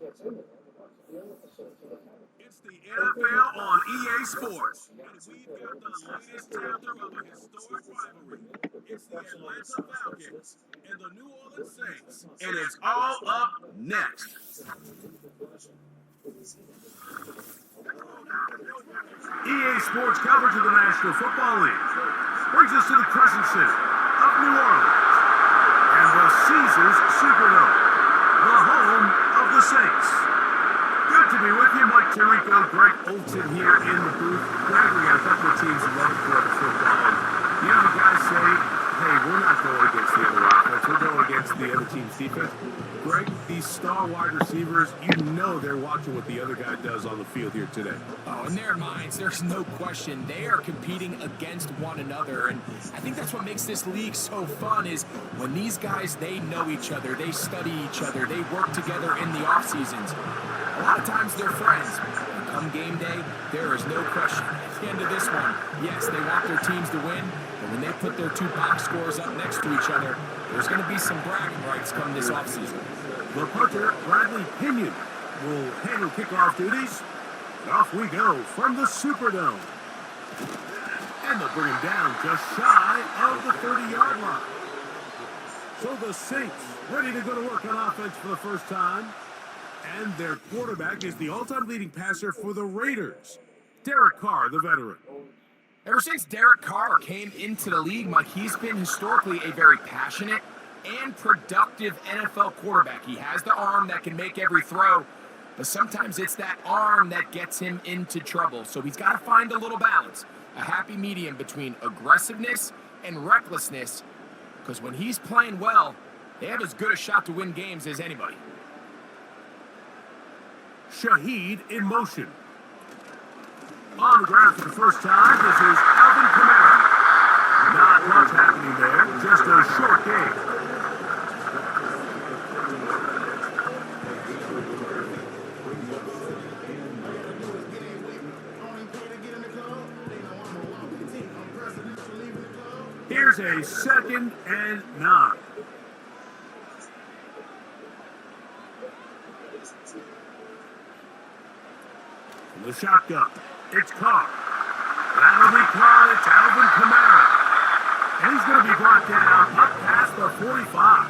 It's the NFL on EA Sports, and we've got the latest chapter of a historic rivalry. It's the Atlanta Falcons and the New Orleans Saints, and it's all up next. EA Sports coverage of the National Football League brings us to the Crescent City of New Orleans and the Caesars Superdome, the home of the Saints. Good to be with you, Mike Tirico, Greg Olson here in the booth. Greg, we got a couple of teams who love to play football. And you know, the guys say, hey, we're not going against the other offense. We're going against the other team's defense. Greg, these star wide receivers, you know they're watching what the other guy does on the field here today. Oh, in their minds, there's no question. They are competing against one another. And I think that's what makes this league so fun is when these guys, they know each other. They study each other. They work together in the off seasons. A lot of times they're friends. And come game day, there is no question. At the end of this one, yes, they want their teams to win, but when they put their two box scores up next to each other, there's going to be some bragging rights come this offseason. The punter, Bradley Pinion, will handle kickoff duties. And off we go from the Superdome. And they'll bring him down just shy of the 30-yard line. So the Saints ready to go to work on offense for the first time. And their quarterback is the all-time leading passer for the Raiders, Derek Carr, the veteran. Ever since Derek Carr came into the league, Mike, he's been historically a very passionate and productive NFL quarterback. He has the arm that can make every throw, but sometimes it's that arm that gets him into trouble. So he's got to find a little balance, a happy medium between aggressiveness and recklessness, because when he's playing well, they have as good a shot to win games as anybody. Shaheed in motion. On the ground for the first time, this is Alvin Kamara. Not much happening there, just a short game. Here's a 2nd and 9. From the shotgun, it's Carr. That'll be caught. It's Alvin Kamara. And he's going to be brought down up past the 45.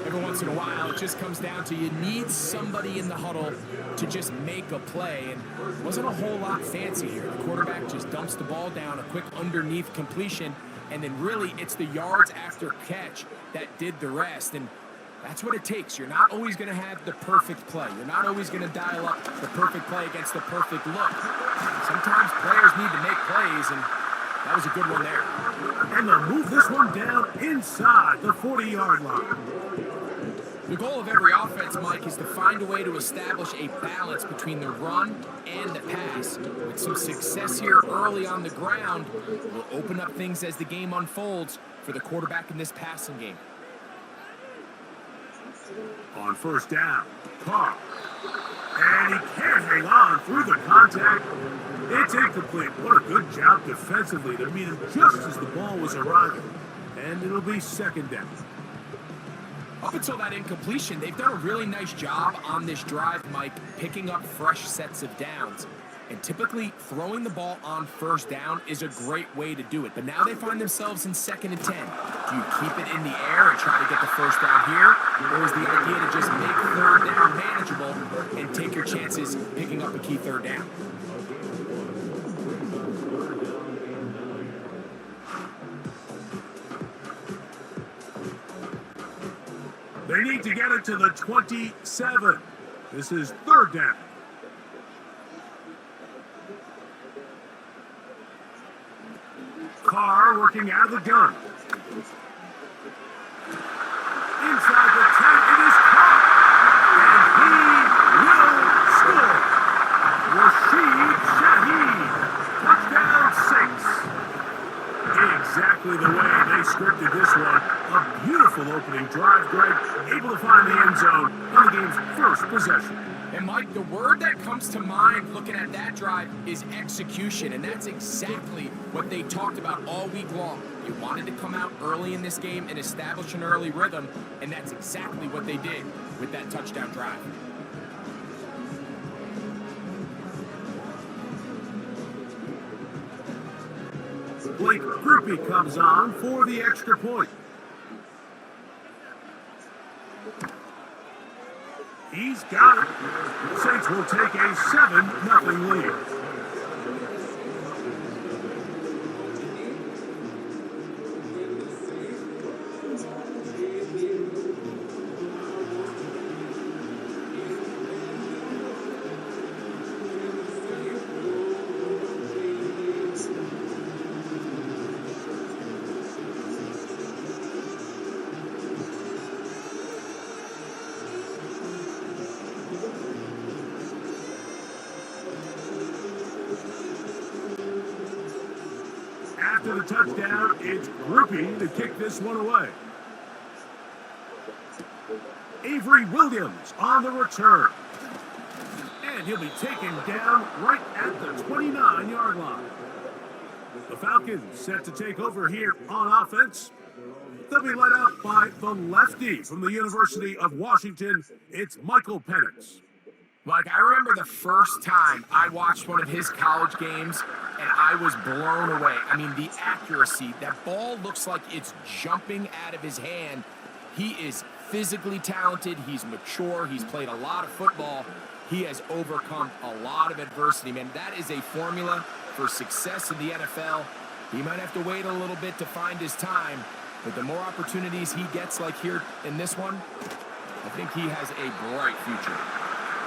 Every once in a while, it just comes down to you need somebody in the huddle to just make a play. And it wasn't a whole lot fancy here. The quarterback just dumps the ball down, a quick underneath completion, and then really it's the yards after catch that did the rest. And that's what it takes. You're not always going to have the perfect play. You're not always going to dial up the perfect play against the perfect look. Sometimes players need to make plays, and that was a good one there. And they'll move this one down inside the 40-yard line. The goal of every offense, Mike, is to find a way to establish a balance between the run and the pass. With some success here early on the ground, will open up things as the game unfolds for the quarterback in this passing game. On first down, Carr. And he can't hang on through the contact. It's incomplete. What a good job defensively to meet him just as the ball was arriving. And it'll be 2nd down. Up until that incompletion, they've done a really nice job on this drive, Mike, picking up fresh sets of downs. And typically, throwing the ball on first down is a great way to do it. But now they find themselves in 2nd and 10. Do you keep it in the air and try to get the first down here? Or is the idea to just make 3rd down manageable and take your chances picking up a key 3rd down? They need to get it to the 27. This is 3rd down. Carr working out of the gun. Inside the 10, it is caught. And he will score. Rashid Shaheed. Touchdown Saints. Exactly the way they scripted this one. A beautiful opening drive, Greg. Able to find the end zone on the game's first possession. And Mike, the word that comes to mind looking at that drive is execution, and that's exactly what they talked about all week long. They wanted to come out early in this game and establish an early rhythm, and that's exactly what they did with that touchdown drive. Blake Groupie comes on for the extra point. He's got it. The Saints will take a 7-0 lead. After the touchdown, it's Groupie to kick this one away. Avery Williams on the return. And he'll be taken down right at the 29-yard line. The Falcons set to take over here on offense. They'll be led out by the lefty from the University of Washington. It's Michael Penix. Like, I remember the first time I watched one of his college games, and I was blown away. I mean, the accuracy. That ball looks like it's jumping out of his hand. He is physically talented. He's mature. He's played a lot of football. He has overcome a lot of adversity, man. That is a formula for success in the NFL. He might have to wait a little bit to find his time, but the more opportunities he gets, like here in this one, I think he has a bright future.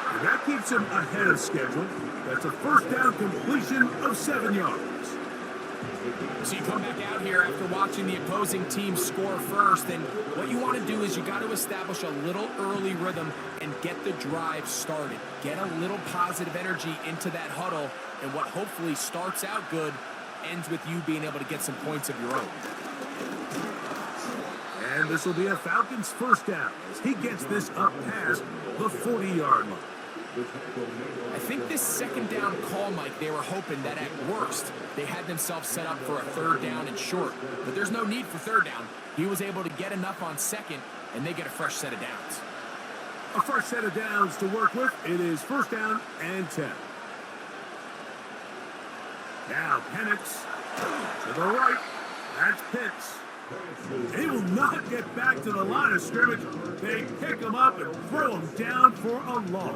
And that keeps him ahead of schedule. That's a first down completion of 7 yards. So you come back out here after watching the opposing team score first, and what you want to do is you got to establish a little early rhythm and get the drive started. Get a little positive energy into that huddle, and what hopefully starts out good ends with you being able to get some points of your own. And this will be a Falcons first down as he gets this up past the 40-yard line. I think this second down call, Mike, they were hoping that at worst they had themselves set up for a third down and short. But there's no need for third down. He was able to get enough on second, and they get a fresh set of downs. A fresh set of downs to work with. It is first down and 10. Now Penix to the right. That's Pitts. He will not get back to the line of scrimmage. They pick him up and throw him down for a loss.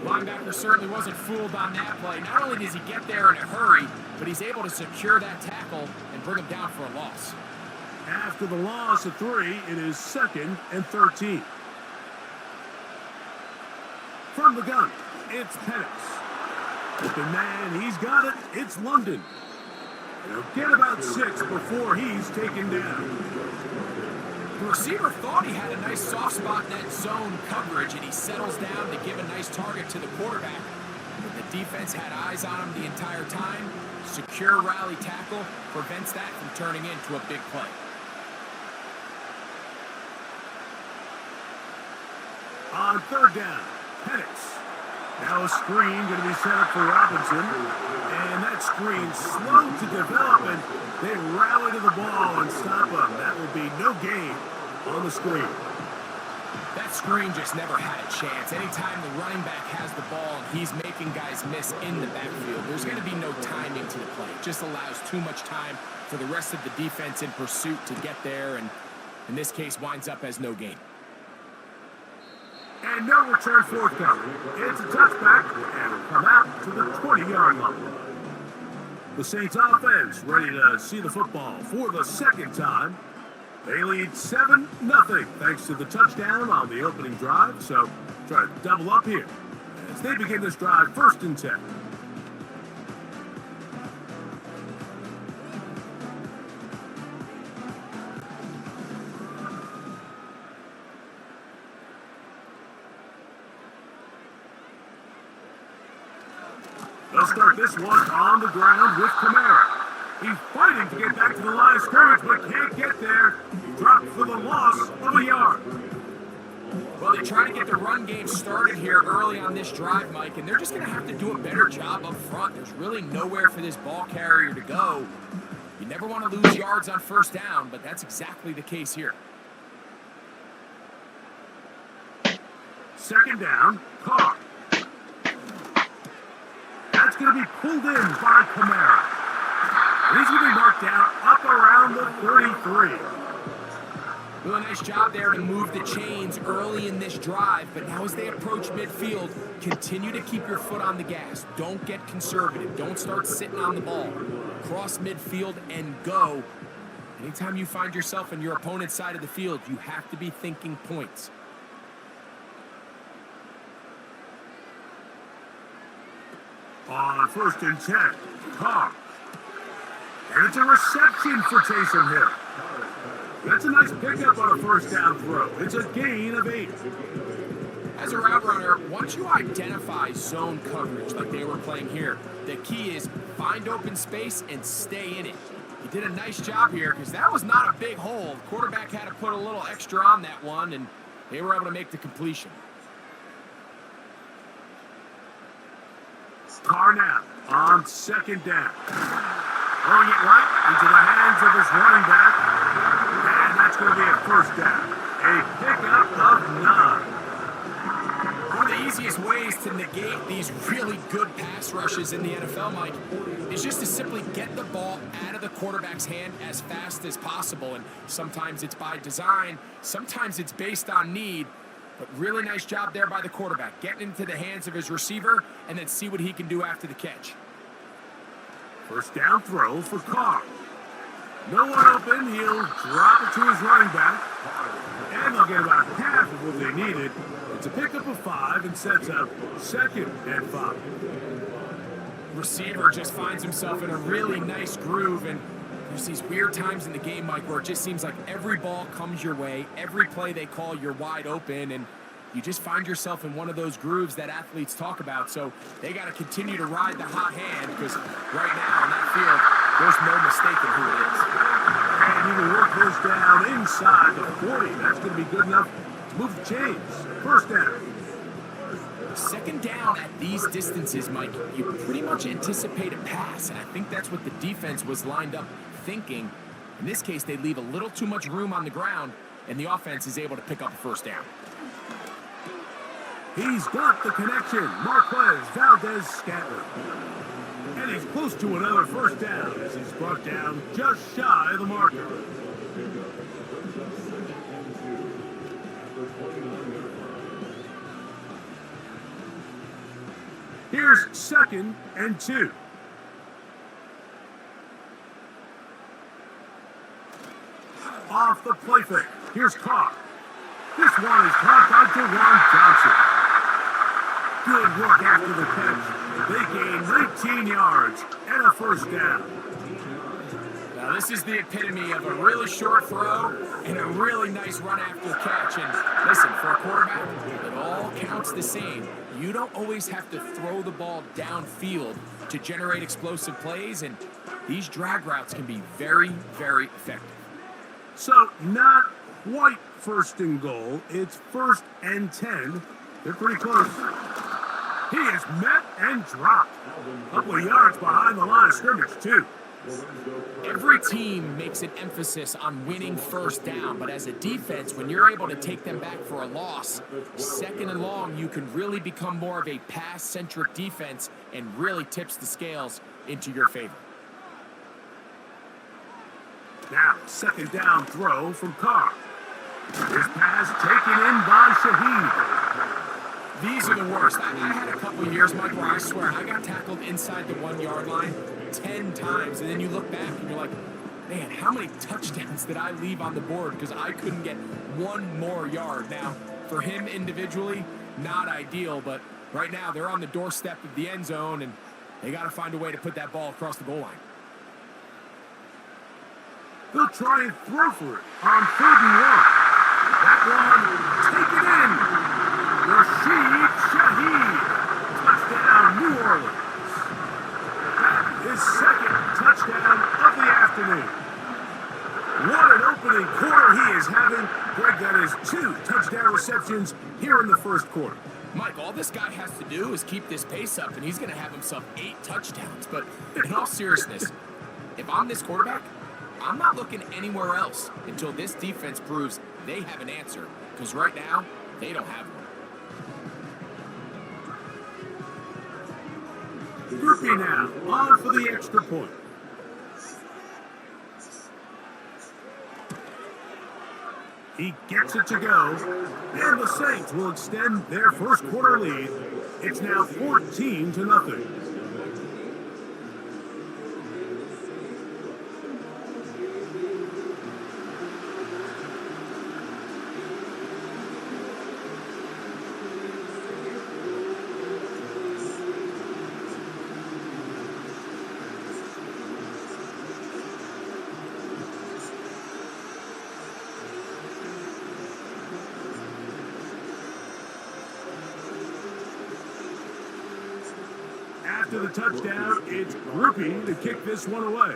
Linebacker certainly wasn't fooled on that play. Not only does he get there in a hurry, but he's able to secure that tackle and bring him down for a loss. After the loss of 3, it is 2nd and 13. From the gun, it's Penix. Open man, he's got it. It's London. He'll get about 6 before he's taken down. The receiver thought he had a nice soft spot in that zone coverage, and he settles down to give a nice target to the quarterback. But the defense had eyes on him the entire time. Secure rally tackle prevents that from turning into a big play. On third down, Penix. Now a screen going to be set up for Robinson. And that screen slow to develop, and they rally to the ball and stop him. That will be no gain on the screen. That screen just never had a chance. Anytime the running back has the ball and he's making guys miss in the backfield, there's going to be no timing to the play. It just allows too much time for the rest of the defense in pursuit to get there, and in this case winds up as no gain. And no return forthcoming. It's a touchback, and it'll come out to the 20-yard line. The Saints offense ready to see the football for the second time. They lead 7-0 thanks to the touchdown on the opening drive. So try to double up here as they begin this drive 1st and 10. They'll start this one on the ground with Kamara. He's fighting to get back to the line of scrimmage, but can't get there. He dropped for the loss of a yard. Well, they try to get the run game started here early on this drive, Mike, and they're just going to have to do a better job up front. There's really nowhere for this ball carrier to go. You never want to lose yards on first down, but that's exactly the case here. Second down, Carr. That's going to be pulled in by Kamara. And he's going to be marked down up around the 33. Well, a nice job there to move the chains early in this drive, but now as they approach midfield, continue to keep your foot on the gas. Don't get conservative. Don't start sitting on the ball. Cross midfield and go. Anytime you find yourself on your opponent's side of the field, you have to be thinking points. On 1st and 10, Carr. And it's a reception for Taysom Hill. That's a nice pickup on a 1st down throw. It's a gain of 8. As a route runner, once you identify zone coverage like they were playing here, the key is find open space and stay in it. He did a nice job here because that was not a big hole. The quarterback had to put a little extra on that one, and they were able to make the completion. Carr now on 2nd down. Throwing it right into the hands of his running back. And that's going to be a 1st down. A pickup of 9. One of the easiest ways to negate these really good pass rushes in the NFL, Mike, is just to simply get the ball out of the quarterback's hand as fast as possible. And sometimes it's by design, sometimes it's based on need. But really nice job there by the quarterback, getting into the hands of his receiver and then see what he can do after the catch. 1st down throw for Carr. No one open, he'll drop it to his running back. And they'll get about half of what they needed. It's a pickup of 5 and sets up 2nd and 5. Receiver just finds himself in a really nice groove, and there's these weird times in the game, Mike, where it just seems like every ball comes your way, every play they call, you're wide open, and you just find yourself in one of those grooves that athletes talk about. So they got to continue to ride the hot hand because right now on that field, there's no mistaking who it is. And he will work this down inside the 40. That's going to be good enough to move the chains. 1st down. 2nd down at these distances, Mike, you pretty much anticipate a pass, and I think that's what the defense was lined up thinking. In this case, they leave a little too much room on the ground, and the offense is able to pick up a 1st down. He's got the connection. Marquez Valdez-Scantling. And he's close to another 1st down as he's brought down just shy of the marker. Here's 2nd and 2. Off the play fake. Here's Carr. This one is caught by DeJuan Johnson. Good work after the catch. They gain 19 yards and a 1st down. Now this is the epitome of a really short throw and a really nice run after the catch. And listen, for a quarterback, it all counts the same. You don't always have to throw the ball downfield to generate explosive plays, and these drag routes can be very, very effective. So not quite 1st and goal. It's 1st and 10. They're pretty close. He is met and dropped. A couple of yards behind the line of scrimmage, too. Every team makes an emphasis on winning 1st down, but as a defense, when you're able to take them back for a loss, 2nd and long, you can really become more of a pass-centric defense and really tips the scales into your favor. Now, 2nd down throw from Carr. This pass taken in by Shaheed. These are the worst. I had a couple of years, Mike, where I swear I got tackled inside the 1-yard line 10 times, and then you look back and you're like, man, how many touchdowns did I leave on the board because I couldn't get one more yard? Now, for him individually, not ideal, but right now they're on the doorstep of the end zone, and they got to find a way to put that ball across the goal line. They'll try and throw for it on 3rd and 1. That one taken in. Rashid Shaheed. Touchdown, New Orleans. That is 2nd touchdown of the afternoon. What an opening quarter he is having. Greg, that is 2 touchdown receptions here in the 1st quarter. Mike, all this guy has to do is keep this pace up, and he's going to have himself 8 touchdowns. But in all seriousness, if I'm this quarterback, I'm not looking anywhere else until this defense proves they have an answer, because right now, they don't have one. Groupie now, on for the extra point. He gets it to go, and the Saints will extend their first quarter lead. It's now 14-0. After the touchdown, it's Groupie to kick this one away.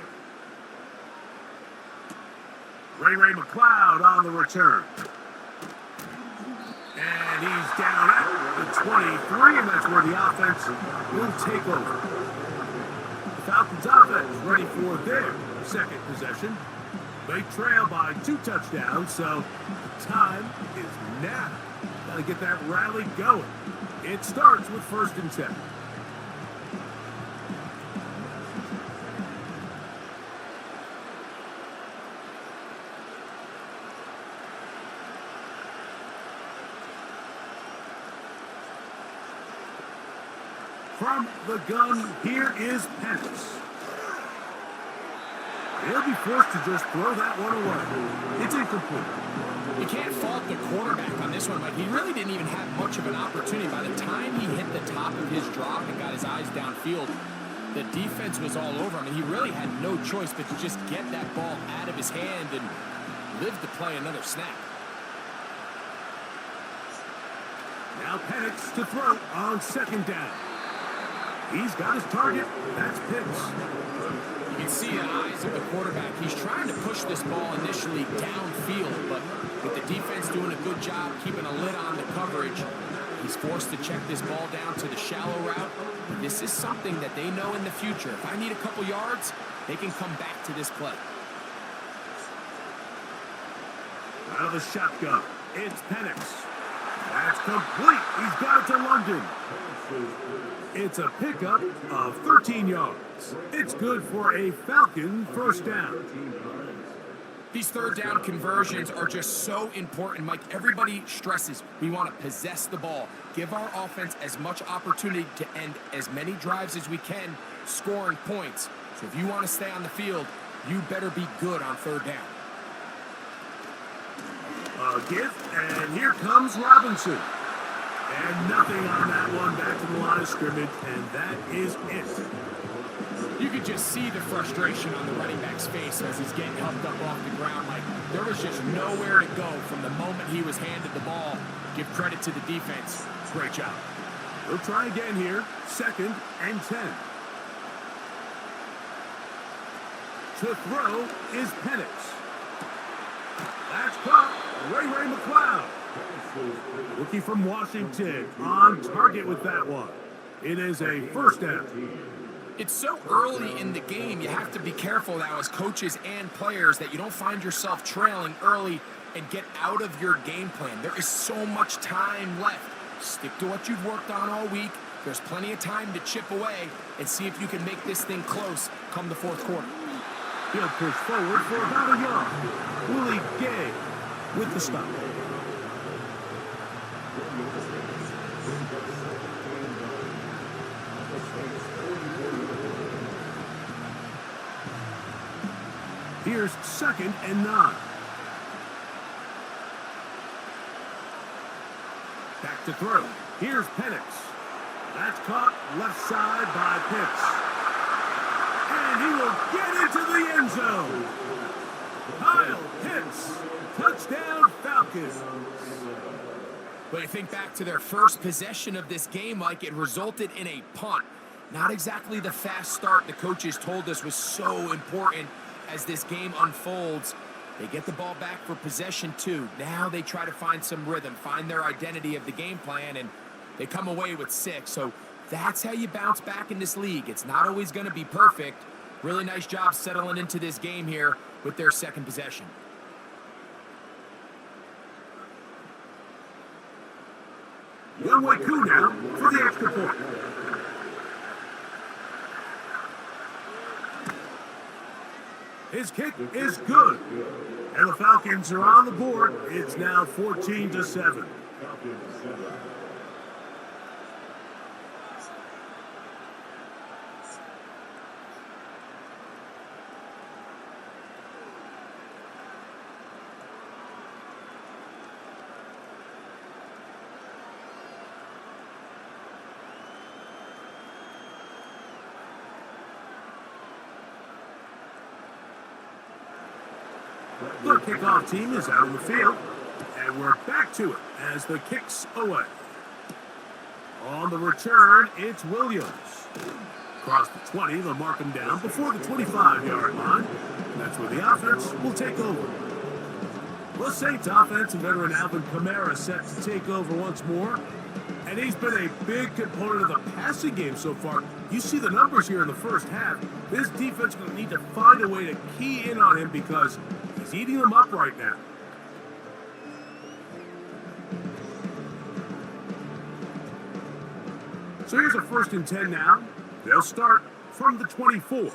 Ray McLeod on the return. And he's down at the 23, and that's where the offense will take over. The Falcons offense ready for their second possession. They trail by 2 touchdowns, so the time is now. Got to get that rally going. It starts with 1st and 10. From the gun, here is Penix. He'll be forced to just throw that one away. It's incomplete. You can't fault the quarterback on this one, Mike. He really didn't even have much of an opportunity. By the time he hit the top of his drop and got his eyes downfield, the defense was all over him, and he really had no choice but to just get that ball out of his hand and live to play another snap. Now Penix to throw on 2nd down. He's got his target. That's Pitts. You can see the eyes of the quarterback. He's trying to push this ball initially downfield, but with the defense doing a good job keeping a lid on the coverage, he's forced to check this ball down to the shallow route. This is something that they know in the future. If I need a couple yards, they can come back to this play. Out of the shotgun, it's Penix. That's complete. He's got it to London. It's a pickup of 13 yards. It's good for a Falcon 1st down. These 3rd down conversions are just so important, Mike. Everybody stresses we want to possess the ball, give our offense as much opportunity to end as many drives as we can, scoring points. So if you want to stay on the field, you better be good on 3rd down. A gift, and here comes Robinson. And nothing on that one, back to the line of scrimmage, and that is it. You could just see the frustration on the running back's face as he's getting helped up off the ground. Like, there was just nowhere to go from the moment he was handed the ball. Give credit to the defense. Great job. We'll try again here. 2nd and 10. To throw is Penix. That's caught. Ray McLeod. Rookie from Washington on target with that one. It is a 1st down. It's so early in the game, you have to be careful now as coaches and players that you don't find yourself trailing early and get out of your game plan. There is so much time left. Stick to what you've worked on all week. There's plenty of time to chip away and see if you can make this thing close come the 4th quarter. He'll push forward for about a yard. Willie Gay with the stop. Here's 2nd and 9. Back to throw. Here's Penix. That's caught left side by Pitts. And he will get into the end zone. Kyle Pitts. Touchdown Falcons. But you think back to their first possession of this game, Mike, it resulted in a punt. Not exactly the fast start the coaches told us was so important as this game unfolds. They get the ball back for possession 2. Now they try to find some rhythm, find their identity of the game plan, and they come away with 6. So that's how you bounce back in this league. It's not always going to be perfect. Really nice job settling into this game here with their 2nd possession. One-way coup now for the extra point. His kick is good. And the Falcons are on the board. It's now 14-7. The kickoff team is out on the field, and we're back to it as the kick's away. On the return, it's Williams. Across the 20, they'll mark him down before the 25-yard line. That's where the offense will take over. The Saints offense and veteran Alvin Kamara set to take over once more. And he's been a big component of the passing game so far. You see the numbers here in the first half. This defense will need to find a way to key in on him because he's eating them up right now. So here's a 1st and 10 now. They'll start from the 24.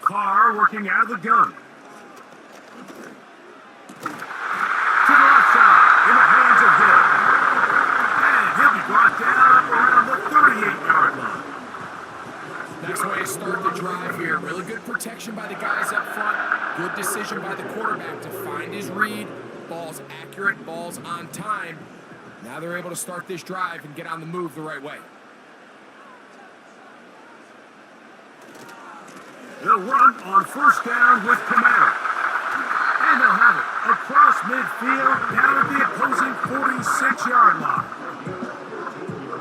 Carr working out of the gun. To the left side, in the hands of Hill. And he'll be brought down up around the 38-yard line. Nice way to start the drive here. Really good protection by the guys up front. Good decision by the quarterback to find his read. Ball's accurate, ball's on time. Now they're able to start this drive and get on the move the right way. They'll run on 1st down with Kamara. And they'll have it across midfield down at the opposing 46-yard line.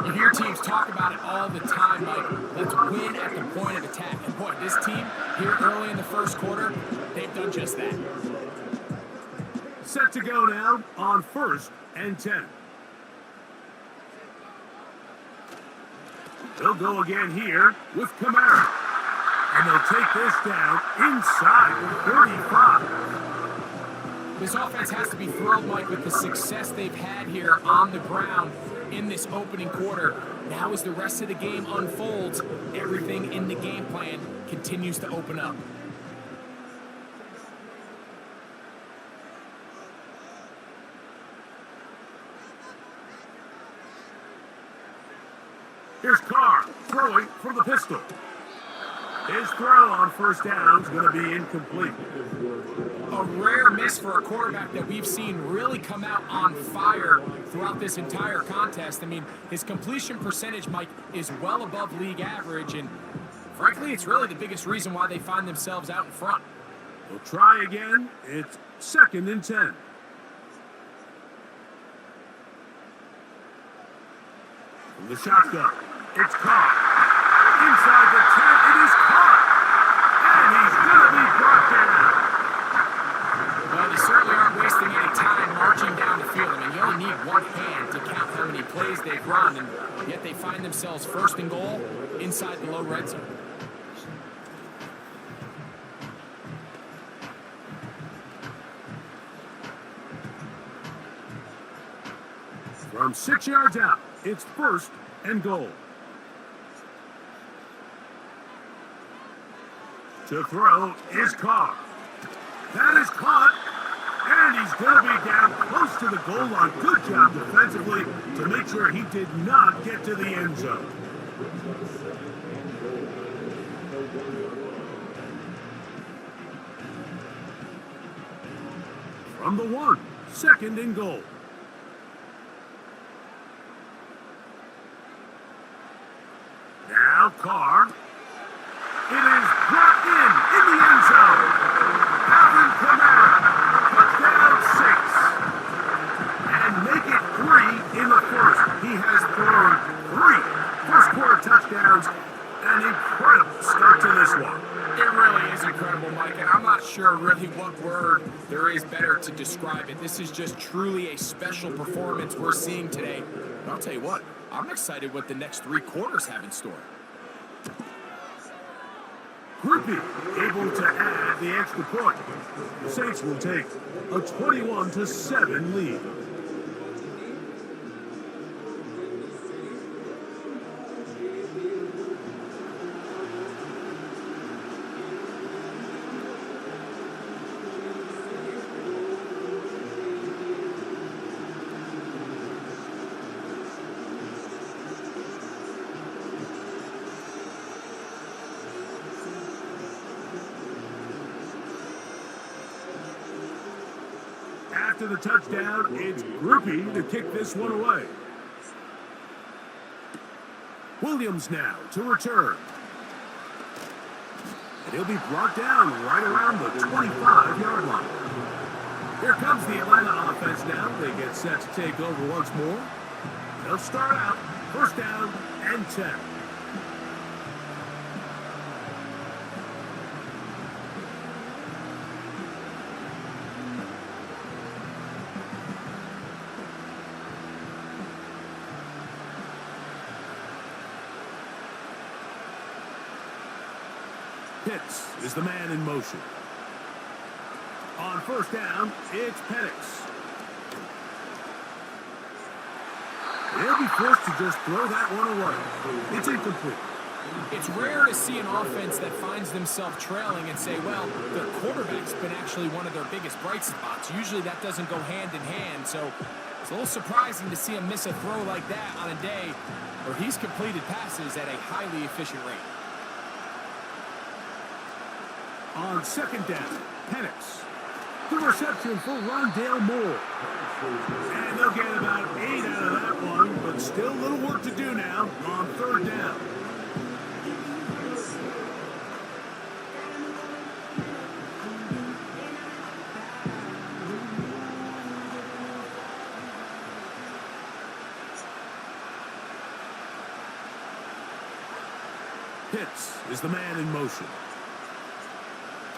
You hear teams talk about it all the time, Mike. Let's win at the point of attack. And boy, this team here early in the first quarter, they've done just that. Set to go now on 1st and 10. They'll go again here with Kamara. And they'll take this down inside the 35. This offense has to be thrilled, Mike, with the success they've had here on the ground in this opening quarter. Now as the rest of the game unfolds, everything in the game plan continues to open up. Here's Carr throwing from the pistol. His throw on 1st down is going to be incomplete. A rare miss for a quarterback that we've seen really come out on fire throughout this entire contest. I mean, his completion percentage, Mike, is well above league average, and frankly, it's really the biggest reason why they find themselves out in front. They'll try again. It's 2nd and 10. From the shotgun, it's Carr. Inside the 10, it is caught. And he's going to be brought down. Well, they certainly aren't wasting any time marching down the field. I mean, you only need one hand to count how many plays they've run, and yet they find themselves 1st and goal inside the low red zone. From 6 yards out, it's 1st and goal. To throw is Carr. That is caught, and he's going to be down close to the goal line. Good job defensively to make sure he did not get to the end zone. From the 1, 2nd and goal. Now Carr. It is brought in the end zone. Alvin Kamara, touchdown 6. And make it 3 in the 1st. He has thrown 3 first-quarter touchdowns. An incredible start to this one. It really is incredible, Mike, and I'm not sure really what word there is better to describe it. This is just truly a special performance we're seeing today. But I'll tell you what, I'm excited what the next 3 quarters have in store. Grippy able to add the extra point. The Saints will take a 21-7 lead. After the touchdown, it's Groupie to kick this one away. Williams now to return. And he'll be brought down right around the 25-yard line. Here comes the Atlanta offense now. They get set to take over once more. They'll start out first down and 10. Pitts is the man in motion. On first down, it's Penix. They'll be forced to just throw that one away. It's incomplete. It's rare to see an offense that finds themselves trailing and say, well, the quarterback's been actually one of their biggest bright spots. Usually that doesn't go hand in hand, so it's a little surprising to see him miss a throw like that on a day where he's completed passes at a highly efficient rate. On second down, Penix. The reception for Rondale Moore. And they'll get about 8 out of that one, but still a little work to do now on third down. Pitts is the man in motion.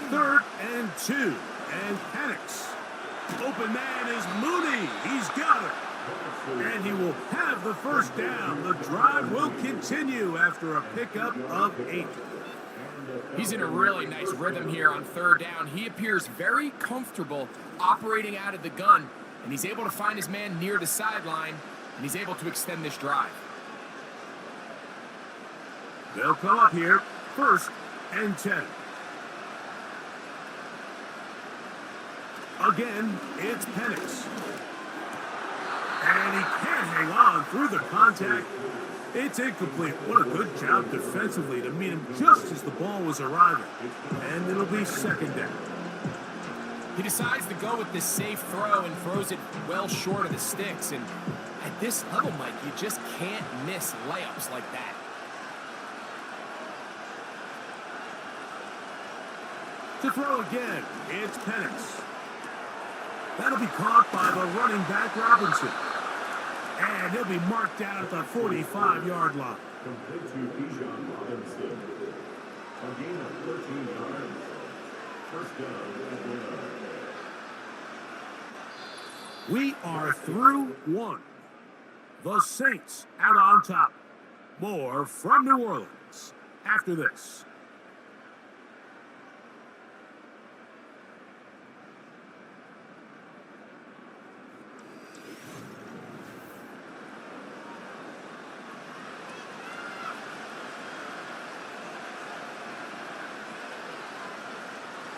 Third and 2, and Penix. Open man is Mooney. He's got it. And he will have the first down. The drive will continue after a pickup of 8. He's in a really nice rhythm here on third down. He appears very comfortable operating out of the gun, and he's able to find his man near the sideline, and he's able to extend this drive. They'll come up here, first and 10. Again, it's Penix. And he can't hang on through the contact. It's incomplete. What a good job defensively to meet him just as the ball was arriving. And it'll be second down. He decides to go with this safe throw and throws it well short of the sticks. And at this level, Mike, you just can't miss layups like that. To throw again, it's Penix. That'll be caught by the running back, Robinson. And he'll be marked down at the 45-yard line. Complete to Bijan Robinson. A gain of 13 yards. First down, Atlanta. We are through one. The Saints out on top. More from New Orleans after this.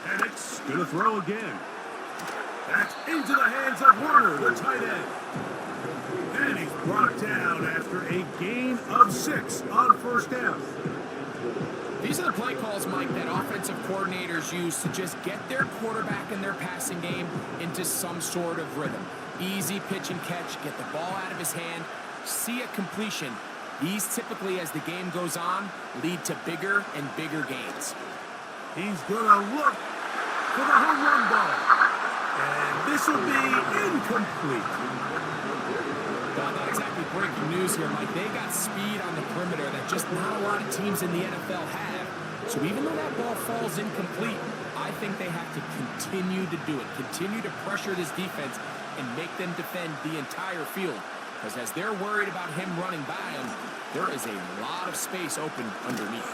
Penix gonna throw again. That's into the hands of Warner, the tight end. And he's brought down after a gain of 6 on first down. These are the play calls, Mike, that offensive coordinators use to just get their quarterback and their passing game into some sort of rhythm. Easy pitch and catch, get the ball out of his hand, see a completion. These typically, as the game goes on, lead to bigger and bigger gains. He's gonna look for the home run ball. And this will be incomplete. Not exactly breaking news here, Mike. They got speed on the perimeter that just not a lot of teams in the NFL have. So even though that ball falls incomplete, I think they have to continue to do it. Continue to pressure this defense and make them defend the entire field. Because as they're worried about him running by them, there is a lot of space open underneath.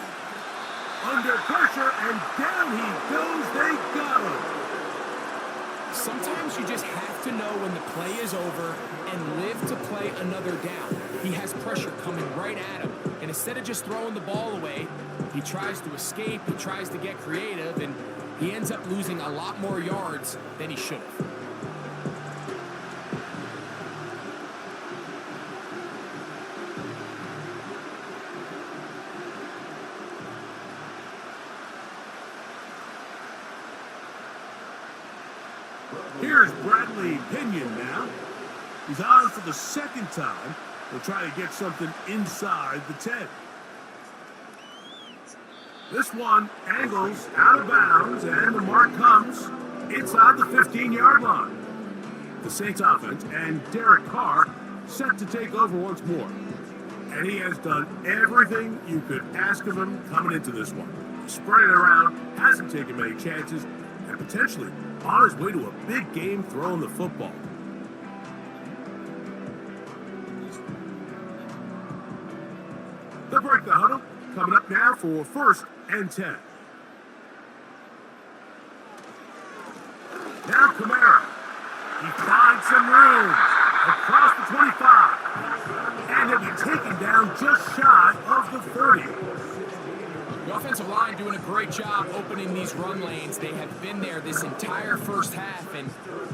Under pressure, and down he goes. They got him. Sometimes you just have to know when the play is over and live to play another down. He has pressure coming right at him. And instead of just throwing the ball away, he tries to escape, he tries to get creative, and he ends up losing a lot more yards than he should have. Here's Bradley Pinion now. He's on for the second time. He'll try to get something inside the 10. This one angles out of bounds, and the mark comes inside the 15-yard line. The Saints offense and Derek Carr set to take over once more. And he has done everything you could ask of him coming into this one. Spread it around, hasn't taken many chances, and potentially on his way to a big game throwing the football. They'll break the huddle. Coming up now for 1st and 10. Now Kamara. He finds some room across the 25. And he'll be taken down just shy of the 30. The offensive line doing a great job opening these run lanes. They have been there this entire first half, and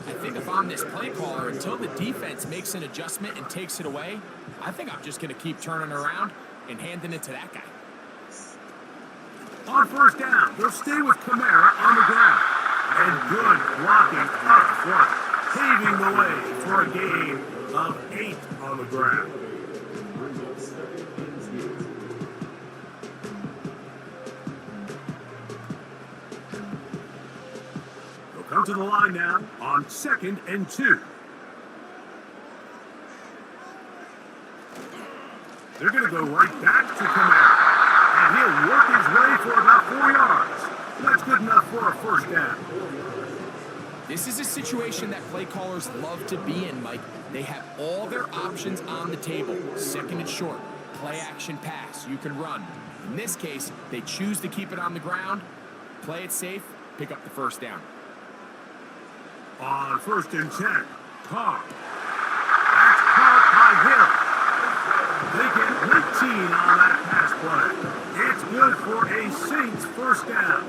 I think if I'm this play caller, until the defense makes an adjustment and takes it away, I think I'm just going to keep turning around and handing it to that guy. On 1st down, they'll stay with Kamara on the ground. And good blocking up front, paving the way for a gain of 8 on the ground. They'll come to the line now on 2nd and 2. They're going to go right back to Kamara. And he'll work his way for about 4 yards. That's good enough for a 1st down. This is a situation that play callers love to be in, Mike. They have all their options on the table. 2nd and short, play action pass, you can run. In this case, they choose to keep it on the ground, play it safe, pick up the 1st down. On 1st and 10, Carr. That's caught by Hill. They get 19 on that pass play. It's good for a Saints 1st down.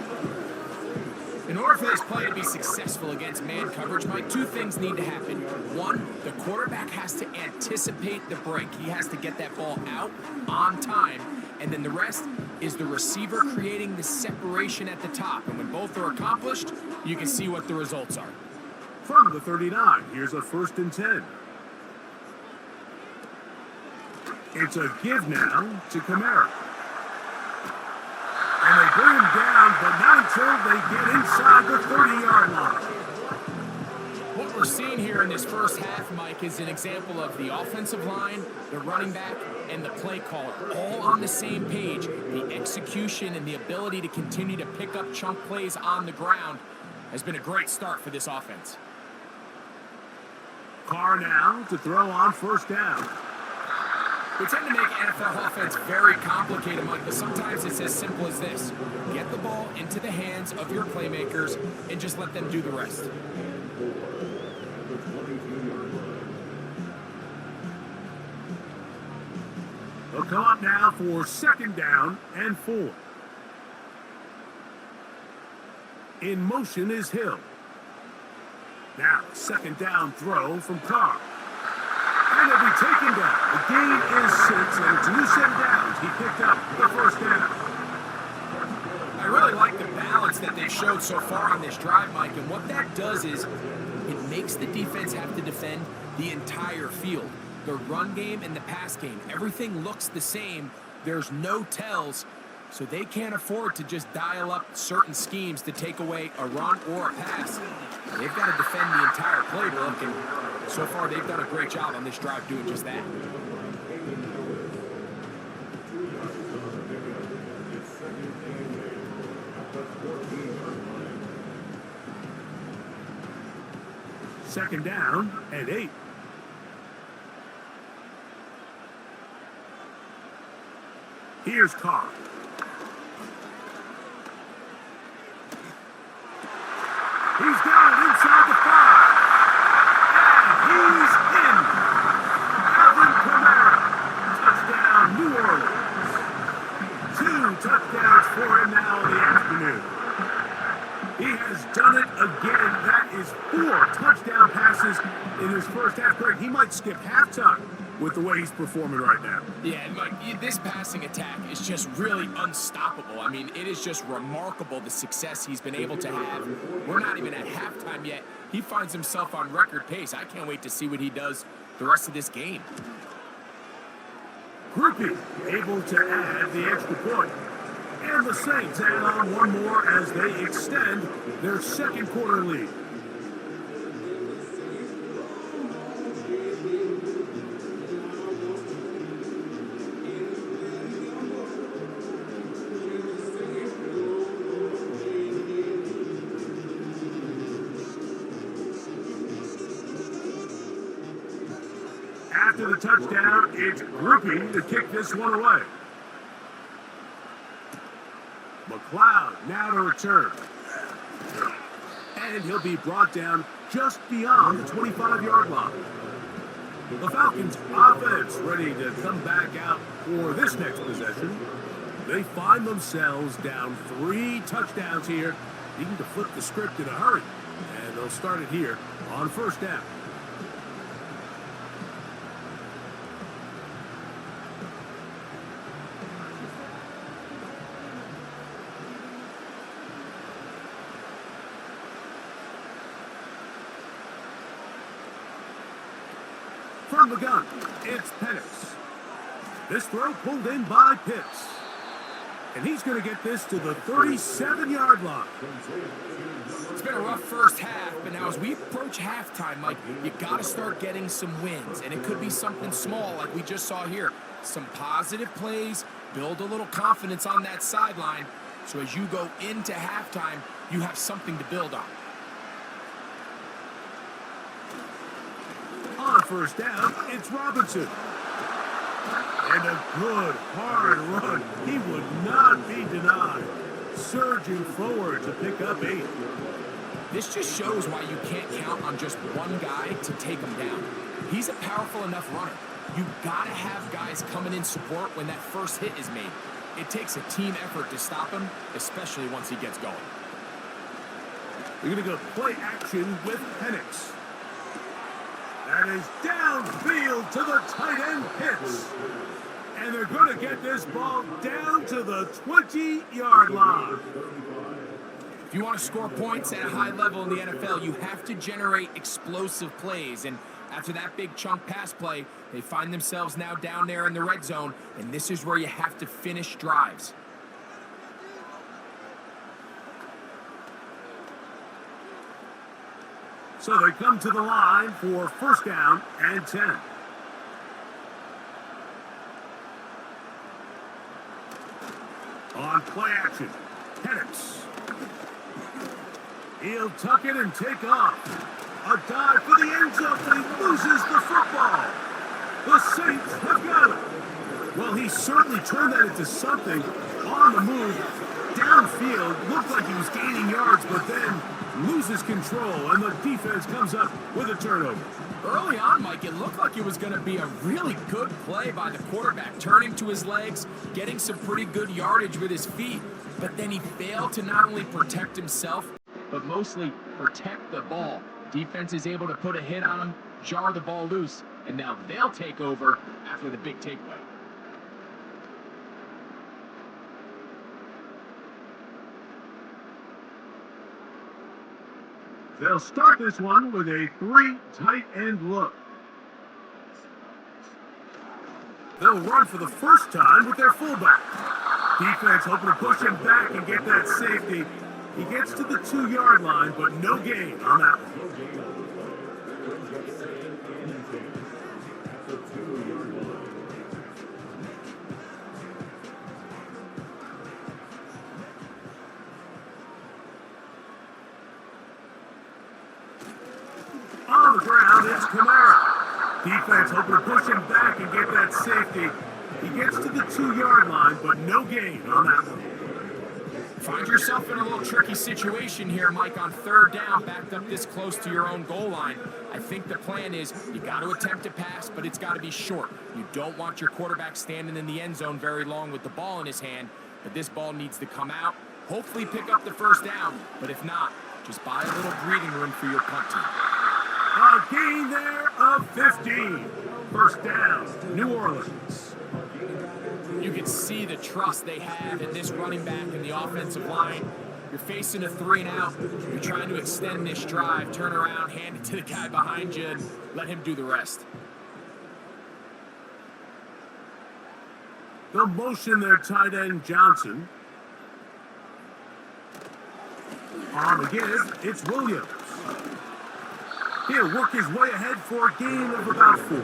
In order for this play to be successful against man coverage, Mike, 2 things need to happen. 1, the quarterback has to anticipate the break. He has to get that ball out on time. And then the rest is the receiver creating the separation at the top. And when both are accomplished, you can see what the results are. From the 39, here's a 1st and 10. It's a give now to Kamara. And they bring him down, but not until they get inside the 30-yard line. What we're seeing here in this first half, Mike, is an example of the offensive line, the running back, and the play caller all on the same page. The execution and the ability to continue to pick up chunk plays on the ground has been a great start for this offense. Carr now to throw on 1st down. We tend to make NFL offense very complicated, Mike, but sometimes it's as simple as this. Get the ball into the hands of your playmakers and just let them do the rest. They'll come up now for 2nd down and 4. In motion is Hill. Now, 2nd down throw from Carr. And he'll be taken down. The gain is 6, and it's a new set of downs. He picked up the 1st down. I really like the balance that they showed so far on this drive, Mike, and what that does is it makes the defense have to defend the entire field. The run game and the pass game, everything looks the same. There's no tells, so they can't afford to just dial up certain schemes to take away a run or a pass. They've got to defend the entire playbook, and so far they've done a great job on this drive doing just that. Second down and 8. Here's Carr. He's got it inside the 5. And he's in. Alvin Kamara. Touchdown, New Orleans. 2 touchdowns for him now in the afternoon. He has done it again. That is 4 touchdown passes in his first half. Greg, he might skip halftime with the way he's performing right now. Yeah, and Mike, this passing attack is just really unstoppable. I mean, it is just remarkable the success he's been able to have. We're not even at halftime yet. He finds himself on record pace. I can't wait to see what he does the rest of this game. Groupie able to add the extra point. And the Saints add on one more as they extend their second quarter lead. After the touchdown, it's Groupie to kick this one away. McLeod now to return. And he'll be brought down just beyond the 25-yard line. The Falcons offense ready to come back out for this next possession. They find themselves down 3 touchdowns here, needing to flip the script in a hurry. And they'll start it here on first down. From the gun, it's Penix. This throw pulled in by Pitts. And he's going to get this to the 37-yard line. It's been a rough first half, but now as we approach halftime, Mike, you got to start getting some wins. And it could be something small like we just saw here. Some positive plays, build a little confidence on that sideline. So as you go into halftime, you have something to build on. On first down, it's Robinson. And a good, hard run. He would not be denied. Surging forward to pick up 8. This just shows why you can't count on just one guy to take him down. He's a powerful enough runner. You gotta have guys coming in support when that first hit is made. It takes a team effort to stop him, especially once he gets going. They're gonna go play action with Penix. That is downfield to the tight end Pitts. And they're going to get this ball down to the 20-yard line. If you want to score points at a high level in the NFL, you have to generate explosive plays. And after that big chunk pass play, they find themselves now down there in the red zone. And this is where you have to finish drives. So they come to the line for first down and 10. On play action, Penix. He'll tuck it and take off. A dive for the end zone, but he loses the football. The Saints have got it. Well, he certainly turned that into something on the move. Downfield, looked like he was gaining yards, but then loses control, and the defense comes up with a turnover. Early on, Mike, it looked like it was going to be a really good play by the quarterback, turning to his legs, getting some pretty good yardage with his feet, but then he failed to not only protect himself, but mostly protect the ball. Defense is able to put a hit on him, jar the ball loose, and now they'll take over after the big takeaway. They'll start this one with a 3 tight end look. They'll run for the first time with their fullback. Defense hoping to push him back and get that safety. He gets to the 2-yard line, but no gain on that one. On the ground, it's Kamara. Defense hoping to push him back and get that safety. He gets to the 2-yard line, but no gain on that one. Find yourself in a little tricky situation here, Mike, on third down, backed up this close to your own goal line. I think the plan is you got to attempt to pass, but it's got to be short. You don't want your quarterback standing in the end zone very long with the ball in his hand, but this ball needs to come out, hopefully pick up the first down, but if not, just buy a little breathing room for your punt team. A gain there of 15. First down, New Orleans. You can see the trust they have in this running back and the offensive line. You're facing a 3-and-out. You're trying to extend this drive, turn around, hand it to the guy behind you, and let him do the rest. They'll motion their tight end Johnson. On the give, it's Williams. He'll work his way ahead for a gain of about 4.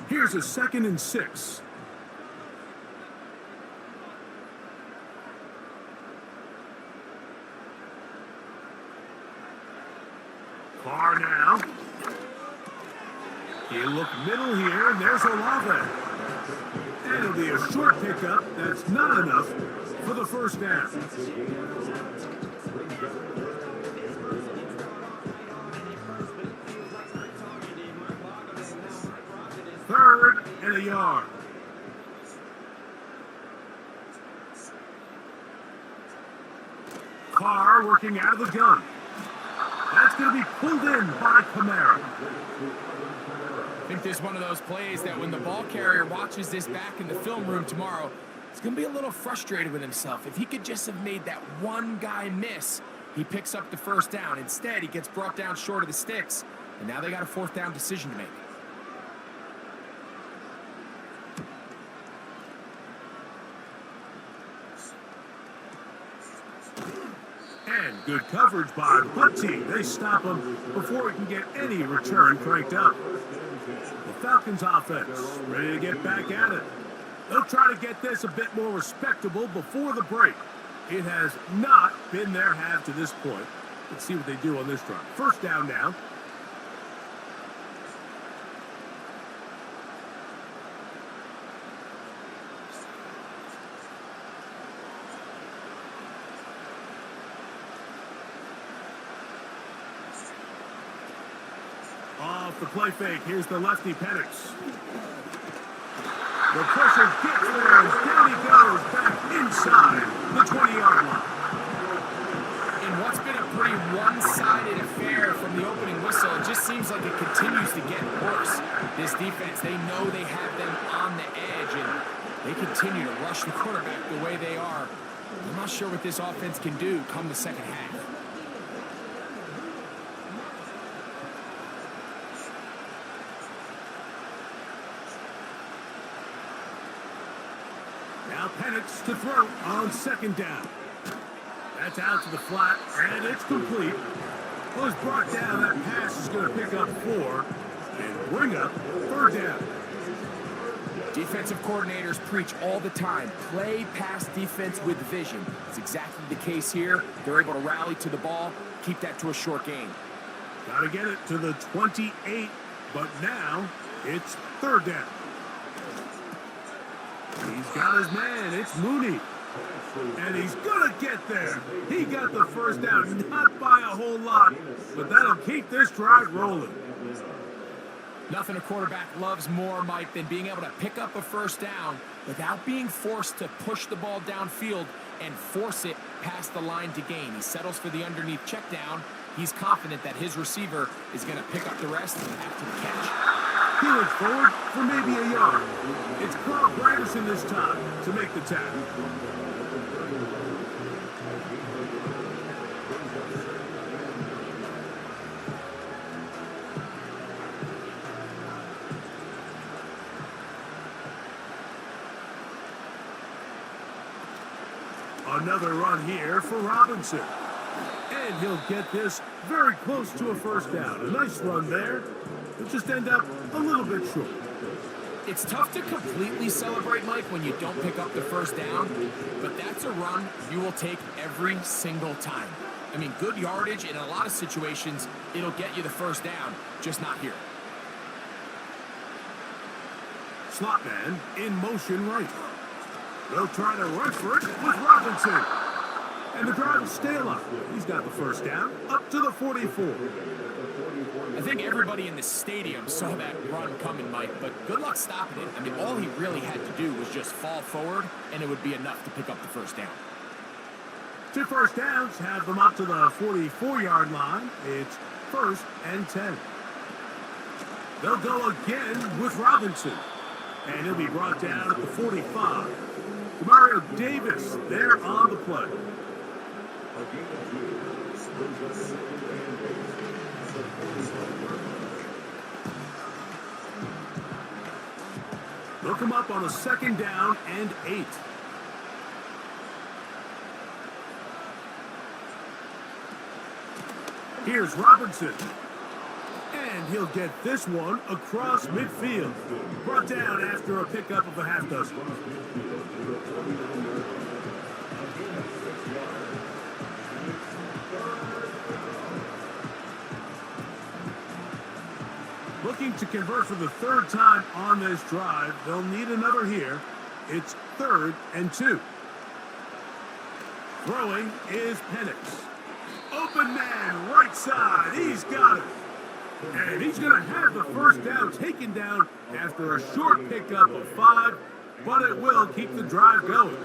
Here's a 2nd and 6. Carr now. He'll look middle here, and there's Olave. And it'll be a short pickup. That's not enough for the first down. Third and a yard. Carr working out of the gun. That's going to be pulled in by Kamara. I think there's one of those plays that when the ball carrier watches this back in the film room tomorrow, he's going to be a little frustrated with himself. If he could just have made that one guy miss, he picks up the first down. Instead, he gets brought down short of the sticks, and now they got a 4th down decision to make. And good coverage by the punt team. They stop him before he can get any return cranked up. The Falcons offense ready to get back at it. They'll try to get this a bit more respectable before the break. It has not been their half to this point. Let's see what they do on this drive. First down now. Off the play fake, here's the lefty Penix. The pressure gets there, and down he goes, back inside the 20-yard line. In what's been a pretty one-sided affair from the opening whistle, it just seems like it continues to get worse. This defense, they know they have them on the edge, and they continue to rush the quarterback the way they are. I'm not sure what this offense can do come the second half. Now Penix to throw on 2nd down. That's out to the flat, and it's complete. Was brought down. That pass is going to pick up 4 and bring up 3rd down. Defensive coordinators preach all the time, play pass defense with vision. It's exactly the case here. They're able to rally to the ball, keep that to a short gain. Got to get it to the 28, but now it's 3rd down. He's got his man. It's Mooney. And he's going to get there. He got the first down, not by a whole lot, but that'll keep this drive rolling. Nothing a quarterback loves more, Mike, than being able to pick up a first down without being forced to push the ball downfield and force it past the line to gain. He settles for the underneath check down. He's confident that his receiver is going to pick up the rest after the catch. He looks forward for maybe a yard. It's Carl Granderson this time to make the tackle. Another run here for Robinson. And he'll get this very close to a first down. A nice run there. He'll just end up a little bit short. It's tough to completely celebrate, Mike, when you don't pick up the first down, but that's a run you will take every single time. I mean, good yardage in a lot of situations, it'll get you the first down, just not here. Slot man in motion right. They'll try to run for it with Robinson. And the drive will stay alive. He's got the first down, up to the 44. I think everybody in the stadium saw that run coming, Mike, but good luck stopping it. I mean, all he really had to do was just fall forward, and it would be enough to pick up the first down. 2 first downs have them up to the 44-yard line. It's 1st and 10. They'll go again with Robinson. And he'll be brought down at the 45. Mario Davis there on the play. They'll come up on a 2nd down and 8. Here's Robinson. And he'll get this one across midfield. Brought down after a pickup of a half dozen. Looking to convert for the 3rd time on this drive. They'll need another here. It's 3rd and 2. Throwing is Penix. Open man, right side. He's got it. And he's going to have the first down taken down after a short pickup of 5, but it will keep the drive going.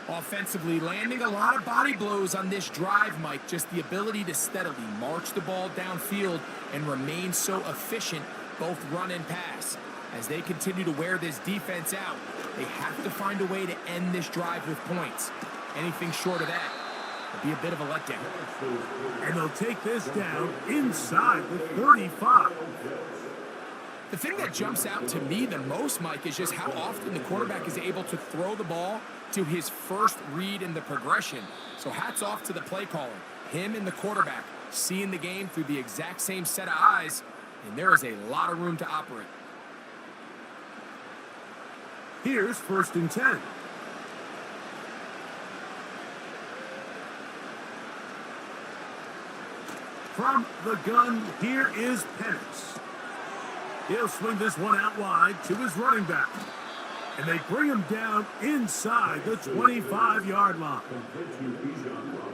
Offensively, landing a lot of body blows on this drive, Mike. Just the ability to steadily march the ball downfield and remain so efficient, both run and pass. As they continue to wear this defense out, they have to find a way to end this drive with points. Anything short of that will be a bit of a letdown. And they'll take this down inside the 35. The thing that jumps out to me the most, Mike, is just how often the quarterback is able to throw the ball to his first read in the progression. So hats off to the play caller. Him and the quarterback seeing the game through the exact same set of eyes, and there is a lot of room to operate. Here's 1st and 10. From the gun, here is Penix. He'll swing this one out wide to his running back. And they bring him down inside the 25-yard line.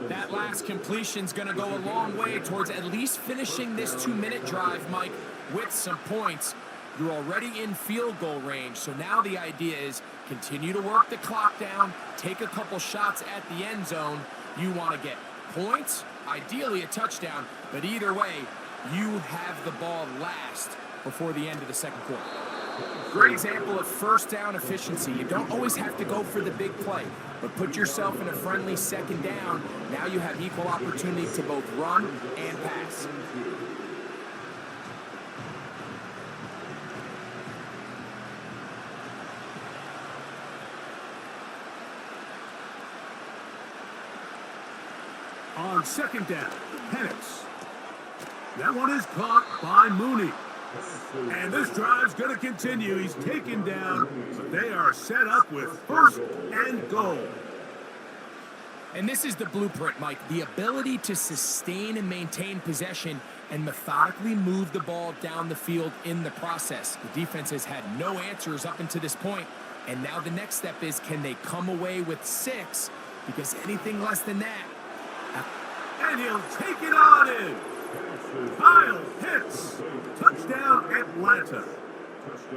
That last completion's going to go a long way towards at least finishing this 2-minute drive, Mike, with some points. You're already in field goal range, so now the idea is continue to work the clock down, take a couple shots at the end zone. You want to get points, ideally a touchdown, but either way, you have the ball last before the end of the 2nd quarter. Great example of first down efficiency. You don't always have to go for the big play, but put yourself in a friendly 2nd down. Now you have equal opportunity to both run and pass. On 2nd down, Penix. That one is caught by Mooney. And this drive's going to continue. He's taken down, but they are set up with 1st and goal. And this is the blueprint, Mike. The ability to sustain and maintain possession and methodically move the ball down the field in the process. The defense has had no answers up until this point, and now the next step is, can they come away with 6? Because anything less than that. And he'll take it on in. Kyle Pitts. Touchdown, Atlanta.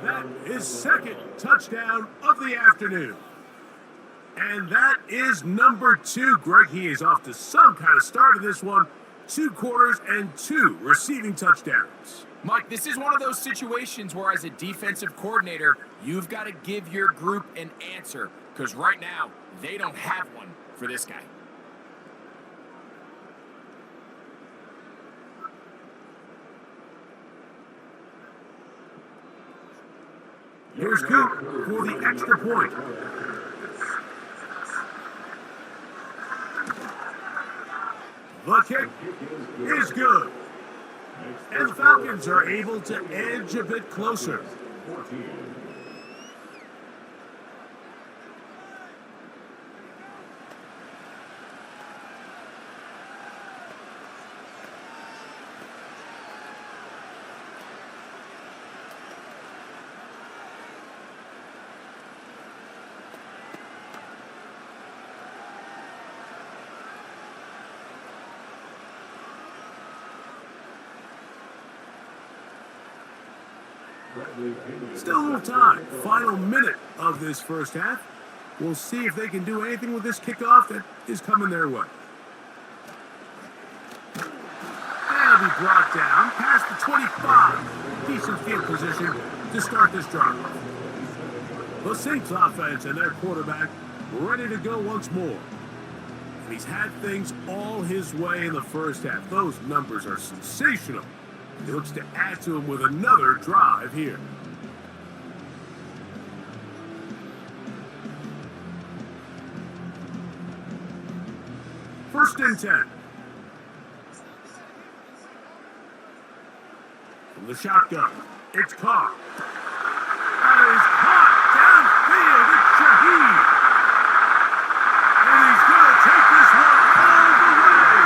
That is 2nd touchdown of the afternoon. And that is number 2. Greg, he is off to some kind of start in this one. 2 quarters and 2 receiving touchdowns. Mike, this is one of those situations where as a defensive coordinator, you've got to give your group an answer. Because right now, they don't have one for this guy. Here's Coop for the extra point. The kick is good. And the Falcons are able to edge a bit closer. Still a little time. Final minute of this first half. We'll see if they can do anything with this kickoff that is coming their way. That'll be brought down past the 25. Decent field position to start this drive. The Saints offense and their quarterback ready to go once more. And he's had things all his way in the first half. Those numbers are sensational. He looks to add to them with another drive here. First and 10. From the shotgun, it's caught. That is caught downfield. It's Shaheed. And he's going to take this one all the way.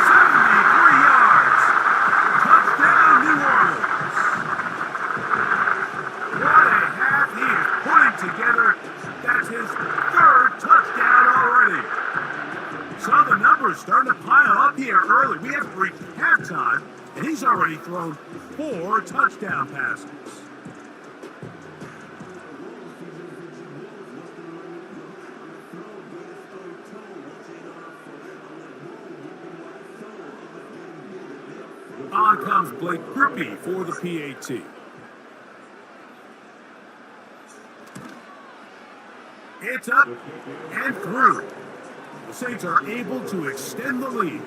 73 yards. Touchdown, New Orleans. What a half he is putting together. That's his third touchdown already. So the numbers starting to pile up here early. We haven't reached halftime, and he's already thrown 4 touchdown passes. On comes Blake Grippy for the PAT. It's up and through. The Saints are able to extend the lead.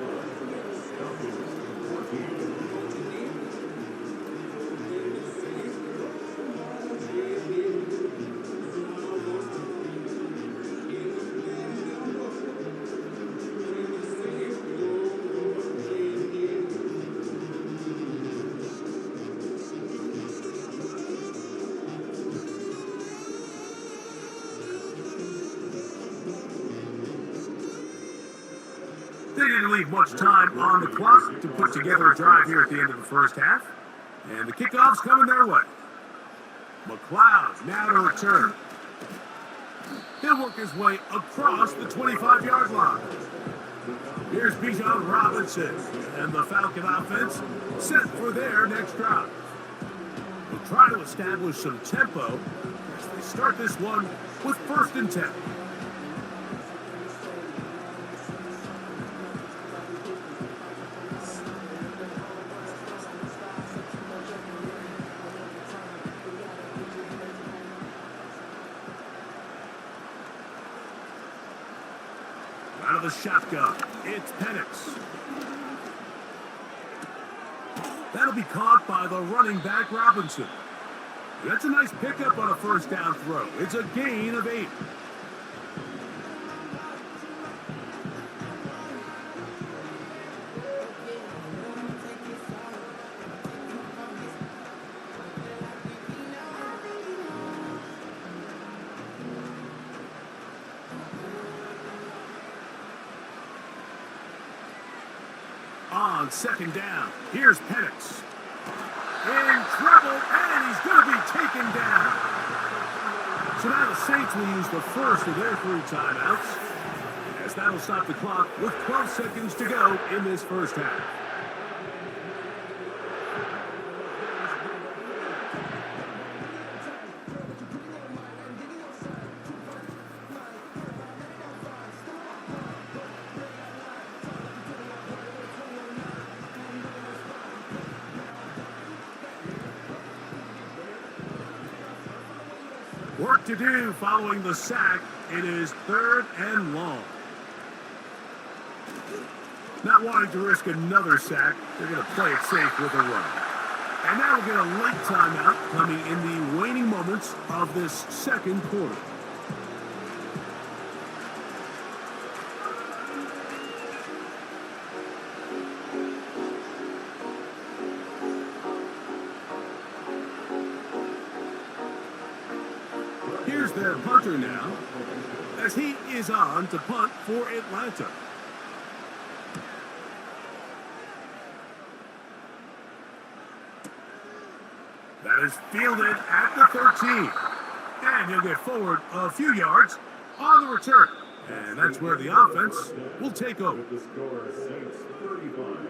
They didn't leave much time on the clock to put together a drive here at the end of the first half. And the kickoff's coming their way. McLeod now to return. He'll work his way across the 25-yard line. Here's Bijan Robinson and the Falcon offense set for their next drive. They'll try to establish some tempo as they start this one with first and 10. Out of the shotgun, it's Penix. That'll be caught by the running back Robinson. That's a nice pickup on a first down throw. It's a gain of 8. On second down, here's Penix. In trouble, and he's going to be taken down. So now the Saints will use the first of their 3 timeouts, as that'll stop the clock with 12 seconds to go in this first half. Work to do following the sack. It is 3rd and long. Not wanting to risk another sack, they're going to play it safe with a run. And now we'll get a late timeout coming in the waning moments of this second quarter. Here's their punter now, as he is on to punt for Atlanta. That is fielded at the 13. And he'll get forward a few yards on the return. And that's where the offense will take over. With the score, Saints 35,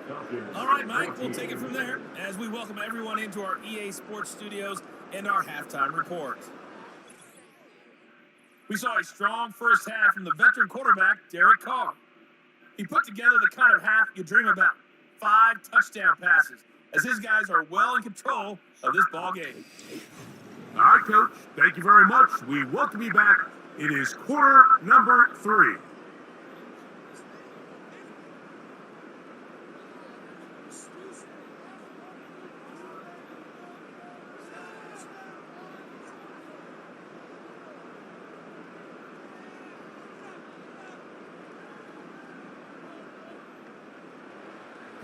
Falcons. All right, Mike, we'll take it from there as we welcome everyone into our EA Sports Studios and our halftime report. We saw a strong first half from the veteran quarterback, Derek Carr. He put together the kind of half you dream about. 5 touchdown passes, as his guys are well in control of this ball game. All right, Coach. Thank you very much. We welcome you back. It is quarter number 3.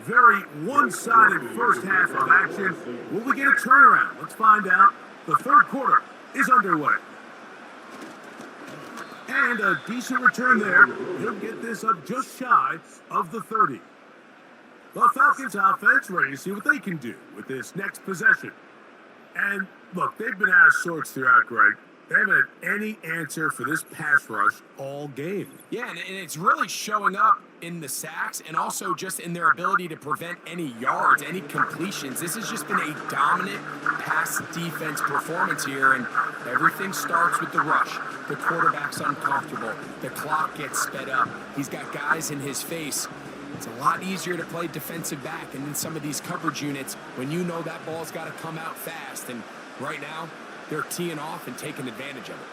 Very one-sided first half of action. Will we get a turnaround? Let's find out. The third quarter is underway. And a decent return there. He'll get this up just shy of the 30. The Falcons offense ready to see what they can do with this next possession. And look, they've been out of sorts throughout, Greg. They haven't had any answer for this pass rush all game. Yeah, and it's really showing up in the sacks and also just in their ability to prevent any yards, any completions. This has just been a dominant pass defense performance here, and everything starts with the rush. The quarterback's uncomfortable. The clock gets sped up. He's got guys in his face. It's a lot easier to play defensive back and in some of these coverage units when you know that ball's got to come out fast. And right now, they're teeing off and taking advantage of it.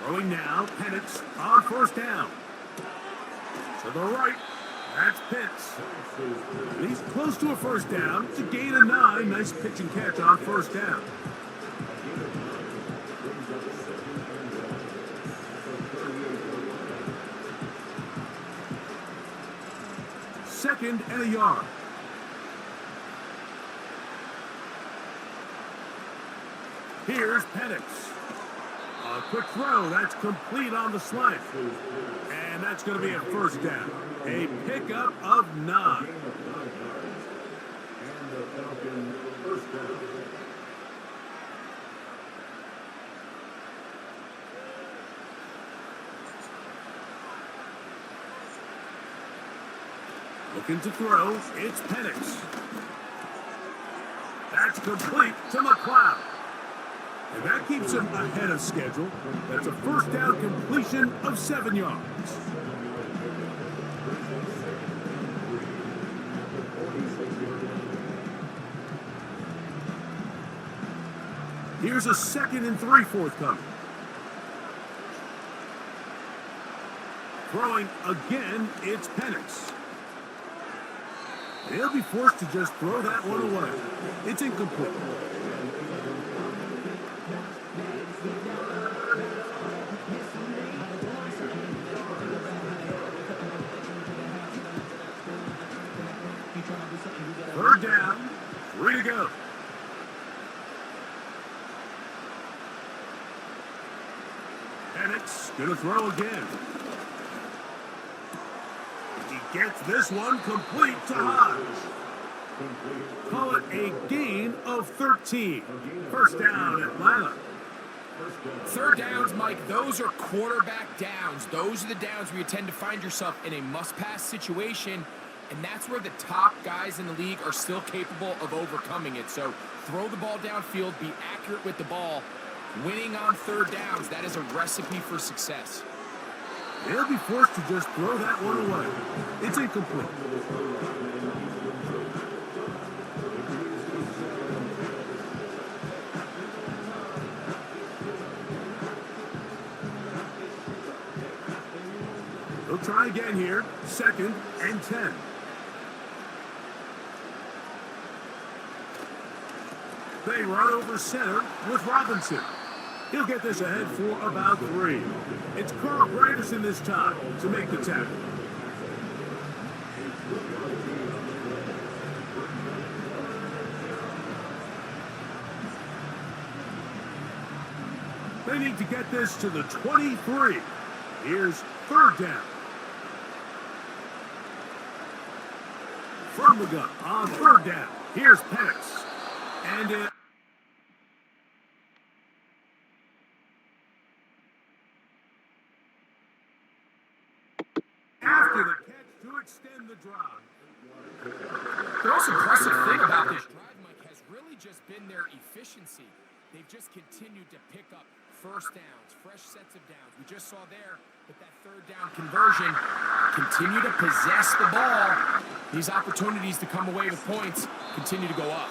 Throwing now, Penix on first down. To the right, that's Pitts. He's close to a first down. It's a gain of 9. Nice pitch and catch on first down. Second and a yard. Here's Penix. A quick throw. That's complete on the slant. And that's going to be a first down. A pickup of 9. And the Falcons first down. Looking to throw. It's Penix. That's complete to McLeod. And that keeps him ahead of schedule. That's a first down completion of 7 yards. Here's a 2nd and 3 forthcoming. Throwing again, it's Penix. They'll be forced to just throw that one away. It's incomplete. Third down, 3 to go. Penix gonna throw again. He gets this one complete to Hodge. Call it a gain of 13. First down, Atlanta. Third downs, Mike, those are quarterback downs. Those are the downs where you tend to find yourself in a must-pass situation, and that's where the top guys in the league are still capable of overcoming it. So throw the ball downfield, be accurate with the ball. Winning on third downs, that is a recipe for success. They'll be forced to just throw that one away. It's incomplete. They'll try again here. 2nd and 10. They run over center with Robinson. He'll get this ahead for about 3. It's Carl Granderson this time to make the tackle. They need to get this to the 23. Here's third down. From the gun on third down. Here's Penix. And it. After the catch to extend the drive. The most impressive thing about this drive, Mike, has really just been their efficiency. They've just continued to pick up first downs, fresh sets of downs. We just saw there with that third down conversion, continue to possess the ball. These opportunities to come away with points continue to go up.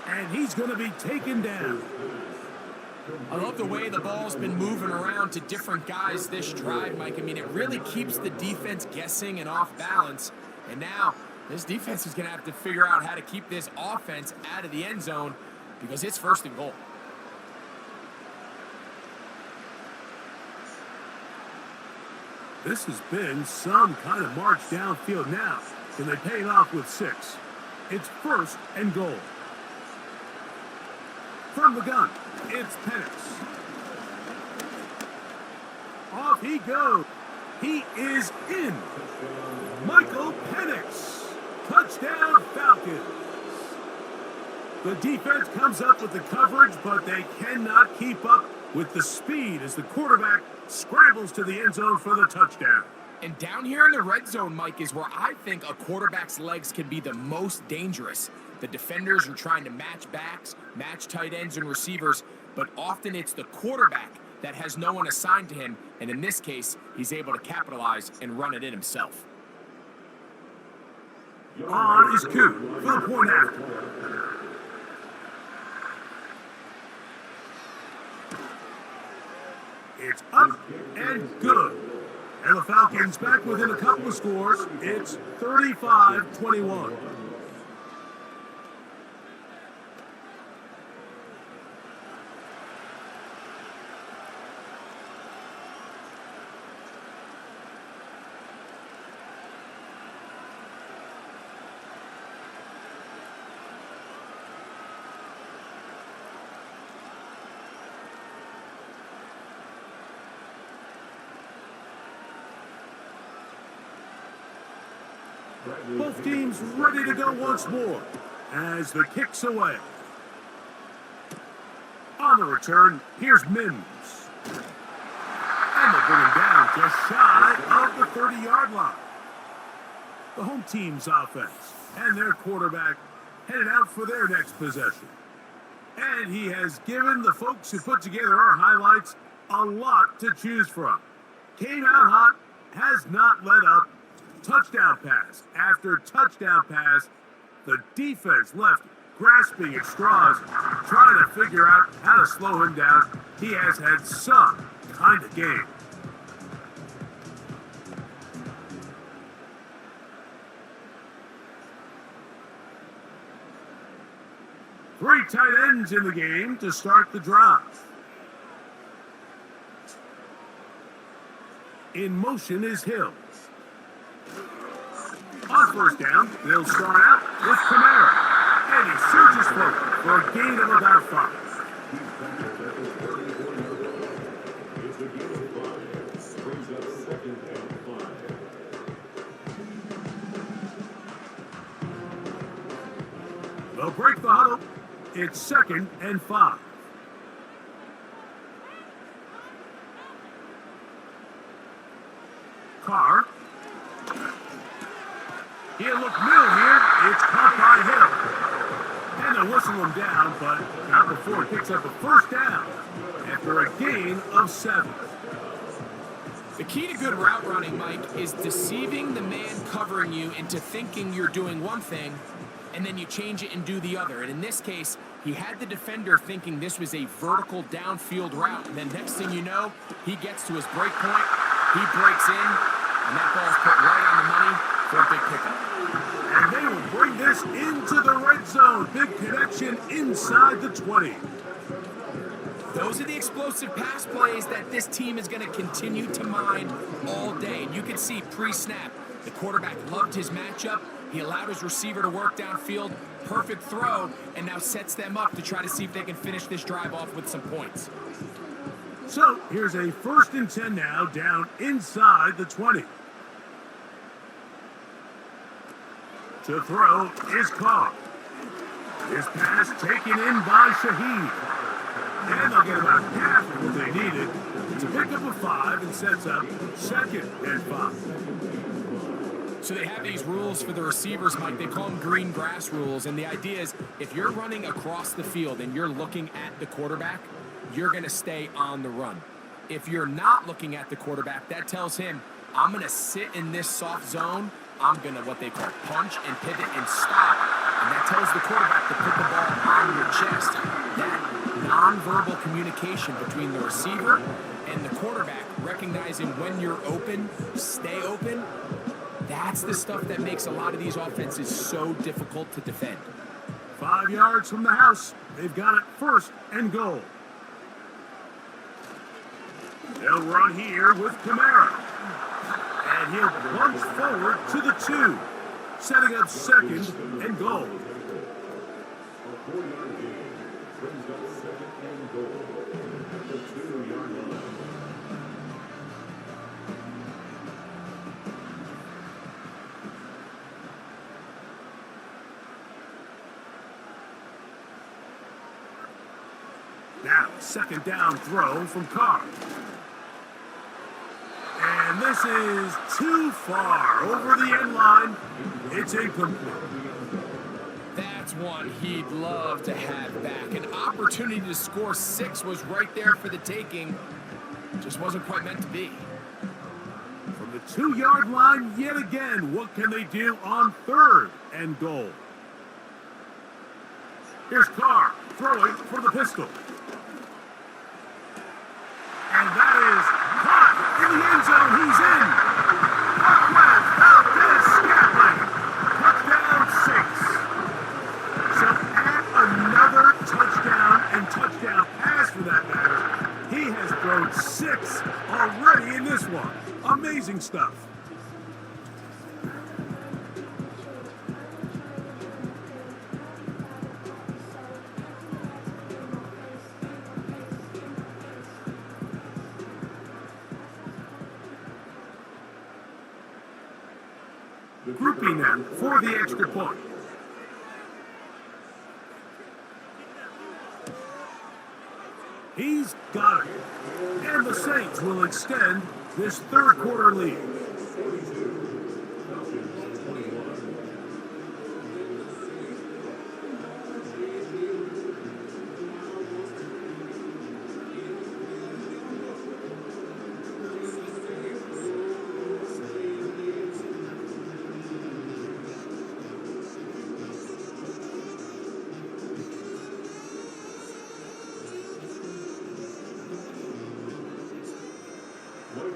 And he's going to be taken down. I love the way the ball's been moving around to different guys this drive, Mike. I mean, it really keeps the defense guessing and off balance. And now this defense is going to have to figure out how to keep this offense out of the end zone because it's first and goal. This has been some kind of march downfield now. Can they pay it off with 6? It's first and goal. From the gun, it's Penix. Off he goes. He is in. Michael Penix. Touchdown Falcons. The defense comes up with the coverage, but they cannot keep up with the speed as the quarterback scrambles to the end zone for the touchdown. And down here in the red zone, Mike, is where I think a quarterback's legs can be the most dangerous. The defenders are trying to match backs, match tight ends and receivers, but often it's the quarterback that has no one assigned to him, and in this case, he's able to capitalize and run it in himself. On is Koo for the point after. It's up and good. And the Falcons back within a couple of scores. It's 35-21. Both teams ready to go once more as the kick's away. On the return, here's Mims. And they bring him down just shy of the 30-yard line. The home team's offense and their quarterback headed out for their next possession. And he has given the folks who put together our highlights a lot to choose from. Came out hot, has not let up. Touchdown pass after touchdown pass. The defense left grasping at straws, trying to figure out how to slow him down. He has had some kind of game. Three tight ends in the game to start the drive. In motion is Hill. On first down, they'll start out with Kamara. And he surges forward for a gain of about 5. It's a gain of 5. Brings up 2nd and 5. They'll break the huddle. It's 2nd and 5. Carr. He'll look middle here. It's caught by Hill. And they'll whistle him down, but not before he picks up a first down after a gain of 7. The key to good route running, Mike, is deceiving the man covering you into thinking you're doing one thing, and then you change it and do the other. And in this case, he had the defender thinking this was a vertical downfield route, and then next thing you know, he gets to his break point, he breaks in, and that ball's put right on the money for a big pickup. And they will bring this into the red zone. Big connection inside the 20. Those are the explosive pass plays that this team is going to continue to mine all day. And you can see pre-snap, the quarterback loved his matchup. He allowed his receiver to work downfield. Perfect throw, and now sets them up to try to see if they can finish this drive off with some points. So here's a 1st and 10 now, down inside the 20. To throw is Carr. His pass taken in by Shaheed. And they'll get about half of what they needed to pick up a 5 and sets up 2nd and 5. So they have these rules for the receivers, Mike. They call them green grass rules. And the idea is if you're running across the field and you're looking at the quarterback, you're going to stay on the run. If you're not looking at the quarterback, that tells him, I'm going to sit in this soft zone. I'm going to what they call punch and pivot and stop. And that tells the quarterback to put the ball on your chest. That nonverbal communication between the receiver and the quarterback, recognizing when you're open, stay open, that's the stuff that makes a lot of these offenses so difficult to defend. 5 yards from the house. They've got it 1st and goal. They'll run here with Kamara. And he'll plunge forward to the 2. Setting up 2nd and goal. A 4-yard gain brings up 2nd and goal at the 2-yard line. Now, 2nd down throw from Carr. And this is too far over the end line. It's incomplete. That's one he'd love to have back. An opportunity to score 6 was right there for the taking. Just wasn't quite meant to be. From the 2-yard line yet again, what can they do on 3rd and goal? Here's Carr throwing for the pistol. And that is caught in the end zone. He's in. Marquez Valdez Scantling. Touchdown 6. So add another touchdown and touchdown pass for that matter. He has thrown 6 already in this one. Amazing stuff. Grouping them for the extra point. He's got it. And the Saints will extend this 3rd quarter lead.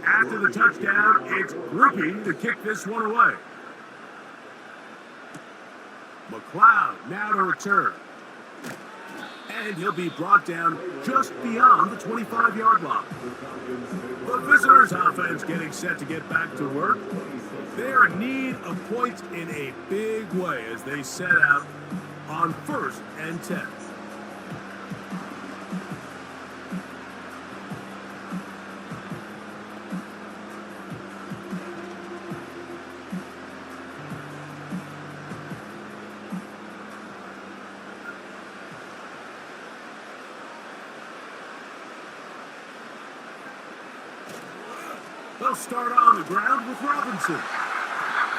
After the touchdown, it's Groupie to kick this one away. McLeod now to return. And he'll be brought down just beyond the 25-yard line. The visitors' offense getting set to get back to work. They're in need of points in a big way as they set out on 1st and 10. They'll start on the ground with Robinson.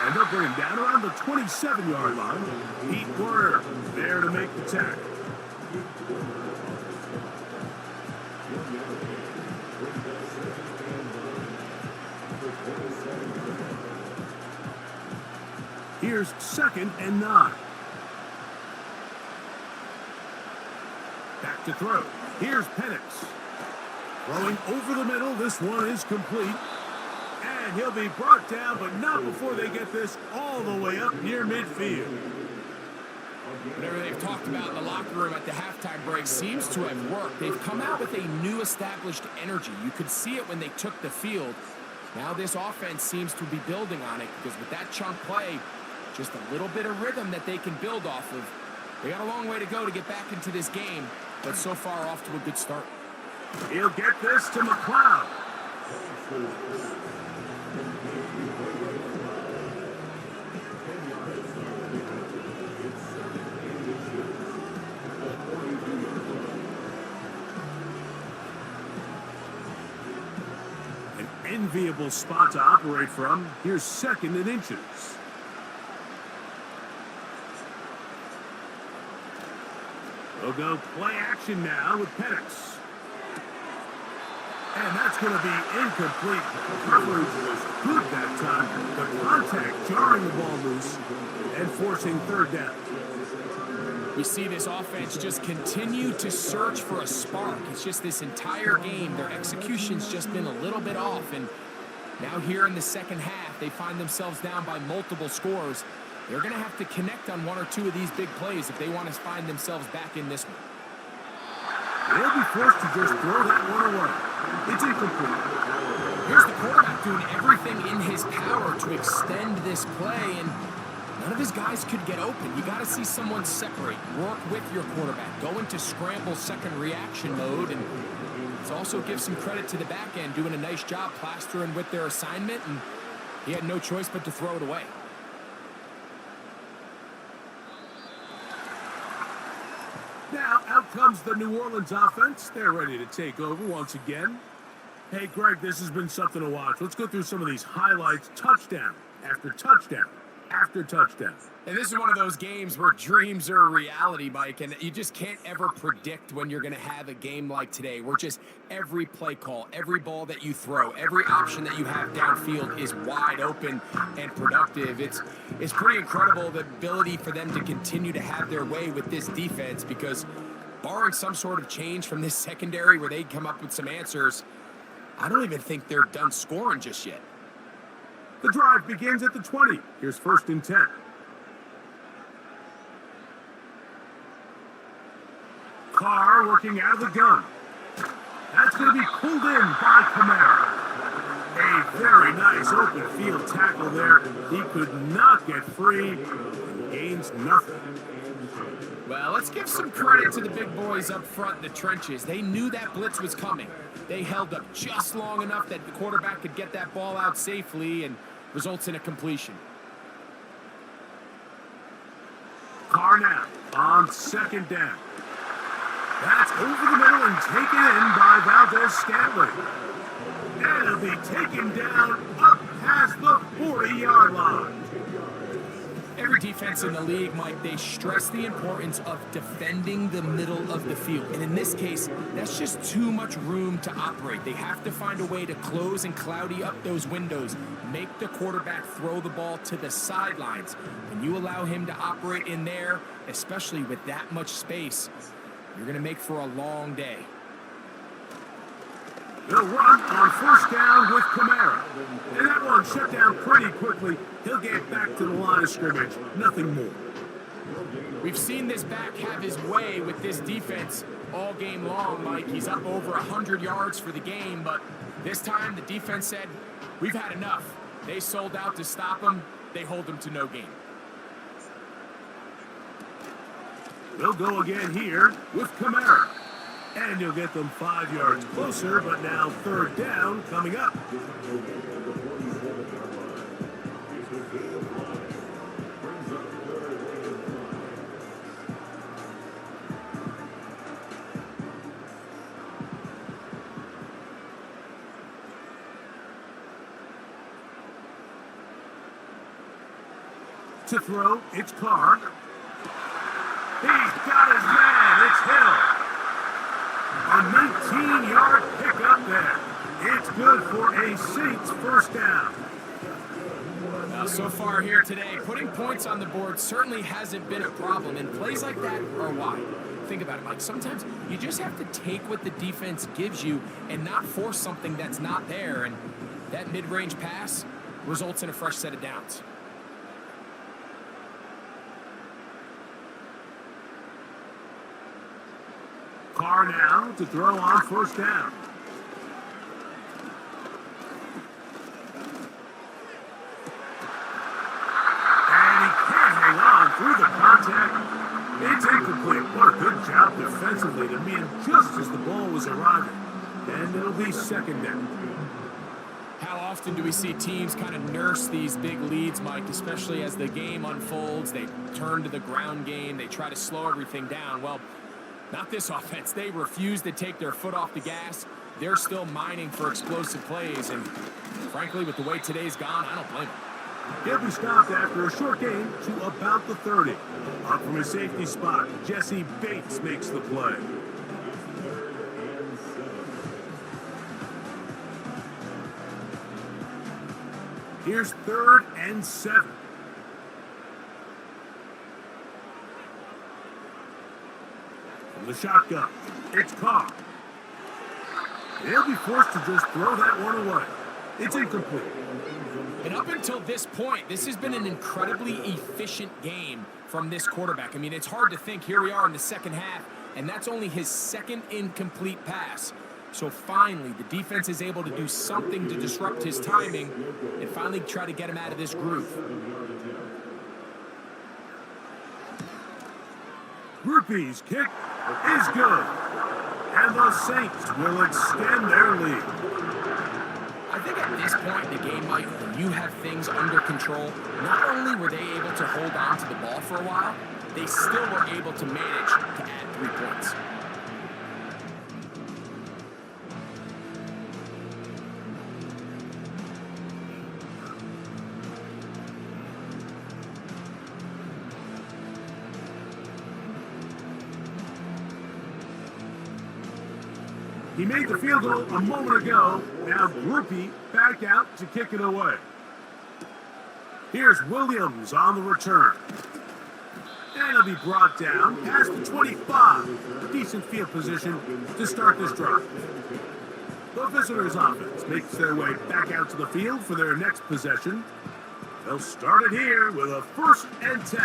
And they'll bring him down around the 27-yard line. Pete Werner there to make the tackle. Here's 2nd and 9. Back to throw. Here's Penix. Throwing over the middle. This one is complete. And he'll be brought down, but not before they get this all the way up near midfield. Whatever they've talked about in the locker room at the halftime break seems to have worked. They've come out with a new established energy. You could see it when they took the field. Now this offense seems to be building on it because with that chunk play, just a little bit of rhythm that they can build off of. They got a long way to go to get back into this game, but so far off to a good start. He'll get this to McLeod. An enviable spot to operate from. Here's 2nd and inches. They'll go play action now with Penix. And that's going to be incomplete. Coverage was good that time. The contact jarring the ball loose and forcing third down. We see this offense just continue to search for a spark. It's just this entire game, their execution's just been a little bit off. And now here in the second half, they find themselves down by multiple scores. They're going to have to connect on one or two of these big plays if they want to find themselves back in this one. They'll be forced to just throw that one away. It's incomplete. Here's the quarterback doing everything in his power to extend this play, and none of his guys could get open. You got to see someone separate, work with your quarterback, go into scramble second reaction mode, and let's also give some credit to the back end doing a nice job plastering with their assignment, and he had no choice but to throw it away. Now, out comes the New Orleans offense. They're ready to take over once again. Hey, Greg, this has been something to watch. Let's go through some of these highlights. Touchdown after touchdown after touchdown. And this is one of those games where dreams are a reality, Mike, and you just can't ever predict when you're going to have a game like today, where just every play call, every ball that you throw, every option that you have downfield is wide open and productive. It's pretty incredible, the ability for them to continue to have their way with this defense, because barring some sort of change from this secondary where they come up with some answers, I don't even think they're done scoring just yet. The drive begins at the 20. Here's 1st and 10. Carr working out of the gun. That's going to be pulled in by Kamara. A very nice open field tackle there. He could not get free and gains nothing. Well, let's give some credit to the big boys up front in the trenches. They knew that blitz was coming. They held up just long enough that the quarterback could get that ball out safely and results in a completion. Carr now on 2nd down. That's over the middle and taken in by Valdez-Scantling. And it'll be taken down up past the 40-yard line. Every defense in the league, Mike, they stress the importance of defending the middle of the field. And in this case, that's just too much room to operate. They have to find a way to close and cloudy up those windows, make the quarterback throw the ball to the sidelines. When you allow him to operate in there, especially with that much space, you're going to make for a long day. They'll run on 1st down with Kamara. And that one shut down pretty quickly. He'll get back to the line of scrimmage. Nothing more. We've seen this back have his way with this defense all game long, Mike. He's up over 100 yards for the game, but this time the defense said, we've had enough. They sold out to stop him. They hold him to no gain. They'll go again here with Kamara. And you'll get them 5 yards closer, but now 3rd down coming up. To throw, it's Carr. He's got his man, it's Hill. A 19-yard pickup there. It's good for a Saints 1st down. Now, so far here today, putting points on the board certainly hasn't been a problem, and plays like that are why. Think about it, Mike. Sometimes you just have to take what the defense gives you and not force something that's not there, and that mid-range pass results in a fresh set of downs. Carr now to throw on 1st down. And he can't hang on through the contact. It's incomplete. What a good job defensively to meet him just as the ball was arriving. And it'll be 2nd down. How often do we see teams kind of nurse these big leads, Mike, especially as the game unfolds? They turn to the ground game. They try to slow everything down. Well, not this offense. They refuse to take their foot off the gas. They're still mining for explosive plays, and frankly, with the way today's gone, I don't blame them. He'll be stopped after a short gain to about the 30. Up from his safety spot, Jesse Bates makes the play. Here's 3rd and 7. From the shotgun, it's Carr. They'll be forced to just throw that one away. It's incomplete. And up until this point, this has been an incredibly efficient game from this quarterback. I mean, it's hard to think. Here we are in the second half, and that's only his 2nd incomplete pass. So finally, the defense is able to do something to disrupt his timing and finally try to get him out of this groove. Groupie's kick is good. And the Saints will extend their lead. I think at this point in the game, Mike, when you have things under control, not only were they able to hold on to the ball for a while, they still were able to manage to add 3 points. He made the field goal a moment ago. Now Groupie back out to kick it away. Here's Williams on the return. And he'll be brought down past the 25. Decent field position to start this drive. The visitors' offense makes their way back out to the field for their next possession. They'll start it here with a 1st and 10.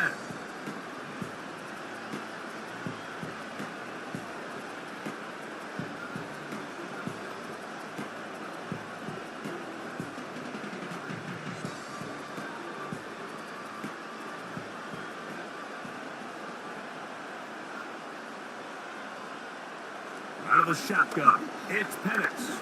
Out of the shotgun, it's Penix.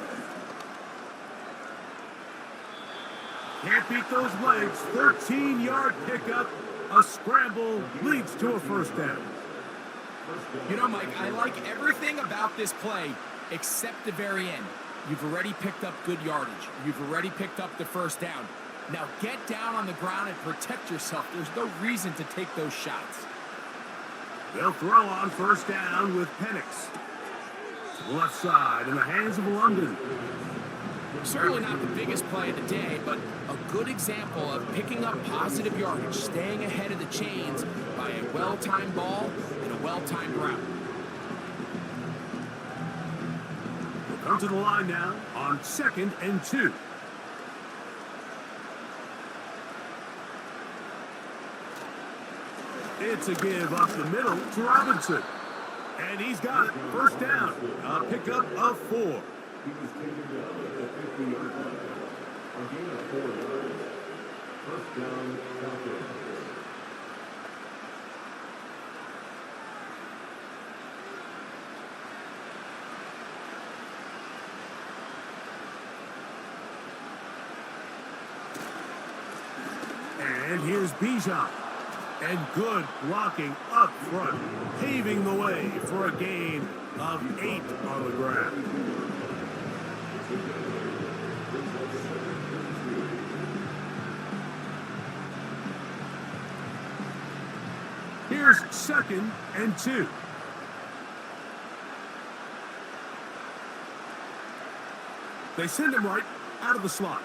Can't beat those legs. 13-yard pickup. A scramble leads to a 1st down. You know, Mike, I like everything about this play except the very end. You've already picked up good yardage. You've already picked up the 1st down. Now get down on the ground and protect yourself. There's no reason to take those shots. They'll throw on 1st down with Penix. To the left side in the hands of London. Certainly not the biggest play of the day, but a good example of picking up positive yardage, staying ahead of the chains by a well-timed ball and a well-timed route. We'll come to the line now on 2nd and 2. It's a give up the middle to Robinson. And he's got it. 1st down. A pickup of 4. He was taken down at the 50-yard line. A gain of 4 yards. 1st down, Falcons. And here's Bijan. And good blocking up front, paving the way for a gain of 8 on the ground. Here's 2nd and 2. They send him right out of the slot.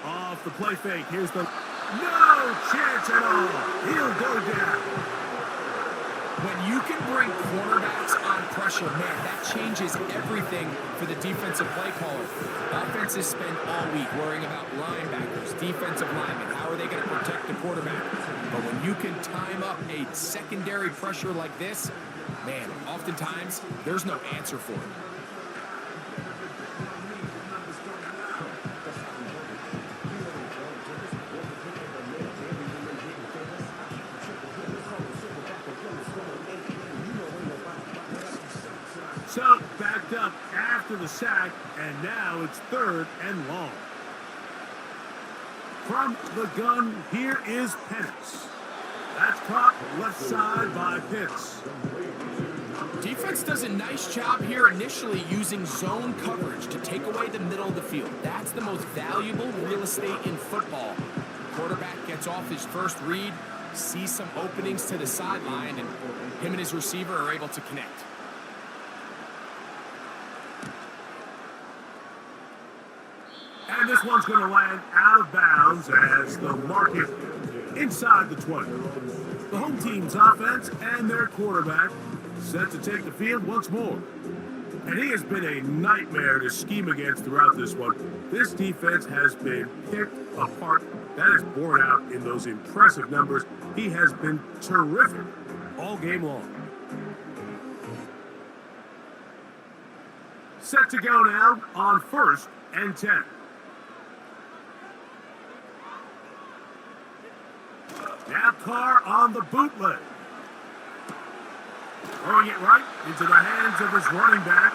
Off the play fake, here's the... No chance at all. He'll go down. When you can bring cornerbacks on pressure, man, that changes everything for the defensive play caller. Offenses spend all week worrying about linebackers, defensive linemen. How are they going to protect the quarterback? But when you can time up a secondary pressure like this, man, oftentimes there's no answer for it. So backed up after the sack, and now it's 3rd and long. From the gun, here is Penix. That's caught left side by Pitts. Defense does a nice job here initially using zone coverage to take away the middle of the field. That's the most valuable real estate in football. Quarterback gets off his first read, sees some openings to the sideline, and him and his receiver are able to connect. And this one's going to land out of bounds as they'll mark it inside the 20. The home team's offense and their quarterback set to take the field once more. And he has been a nightmare to scheme against throughout this one. This defense has been picked apart. That is borne out in those impressive numbers. He has been terrific all game long. Set to go now on 1st and 10. Now Carr on the bootleg. Throwing it right into the hands of his running back.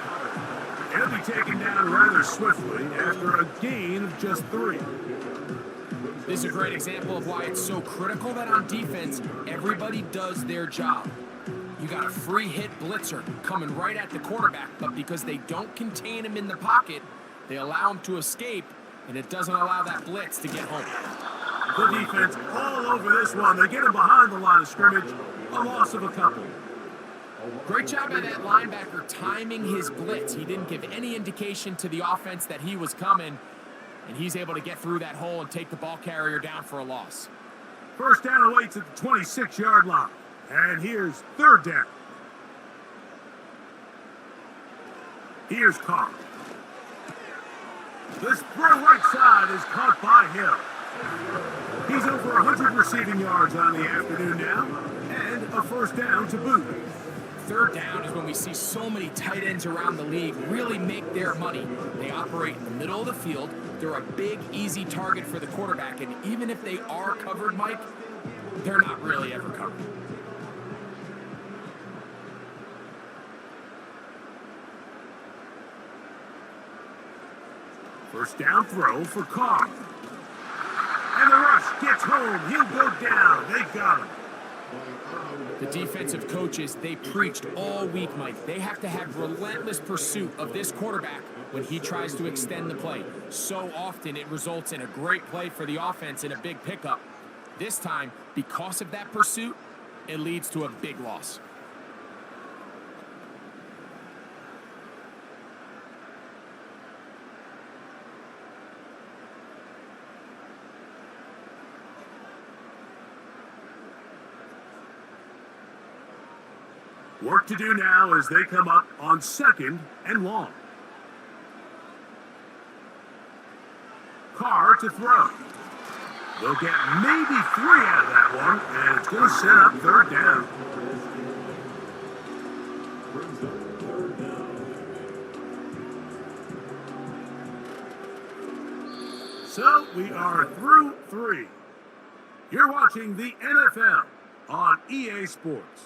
He'll be taken down rather swiftly after a gain of just 3. This is a great example of why it's so critical that on defense, everybody does their job. You got a free hit blitzer coming right at the quarterback, but because they don't contain him in the pocket, they allow him to escape, and it doesn't allow that blitz to get home. The defense all over this one. They get him behind the line of scrimmage. A loss of a couple. Great job by that linebacker timing his blitz. He didn't give any indication to the offense that he was coming, and he's able to get through that hole and take the ball carrier down for a loss. First down awaits at the 26-yard line. And here's 3rd down. Here's Carr. This throw right side is caught by Hill. He's over 100 receiving yards on the afternoon now, and a first down to boot. 3rd down is when we see so many tight ends around the league really make their money. They operate in the middle of the field. They're a big, easy target for the quarterback, and even if they are covered, Mike, they're not really ever covered. First down throw for Carr. And the rush gets home. He'll go down. They got him. The defensive coaches, they preached all week, Mike. They have to have relentless pursuit of this quarterback when he tries to extend the play. So often it results in a great play for the offense and a big pickup. This time, because of that pursuit, it leads to a big loss. Work to do now as they come up on 2nd and long. Carr to throw. They'll get maybe 3 out of that one, and it's going to set up 3rd down. So we are through 3. You're watching the NFL on EA Sports.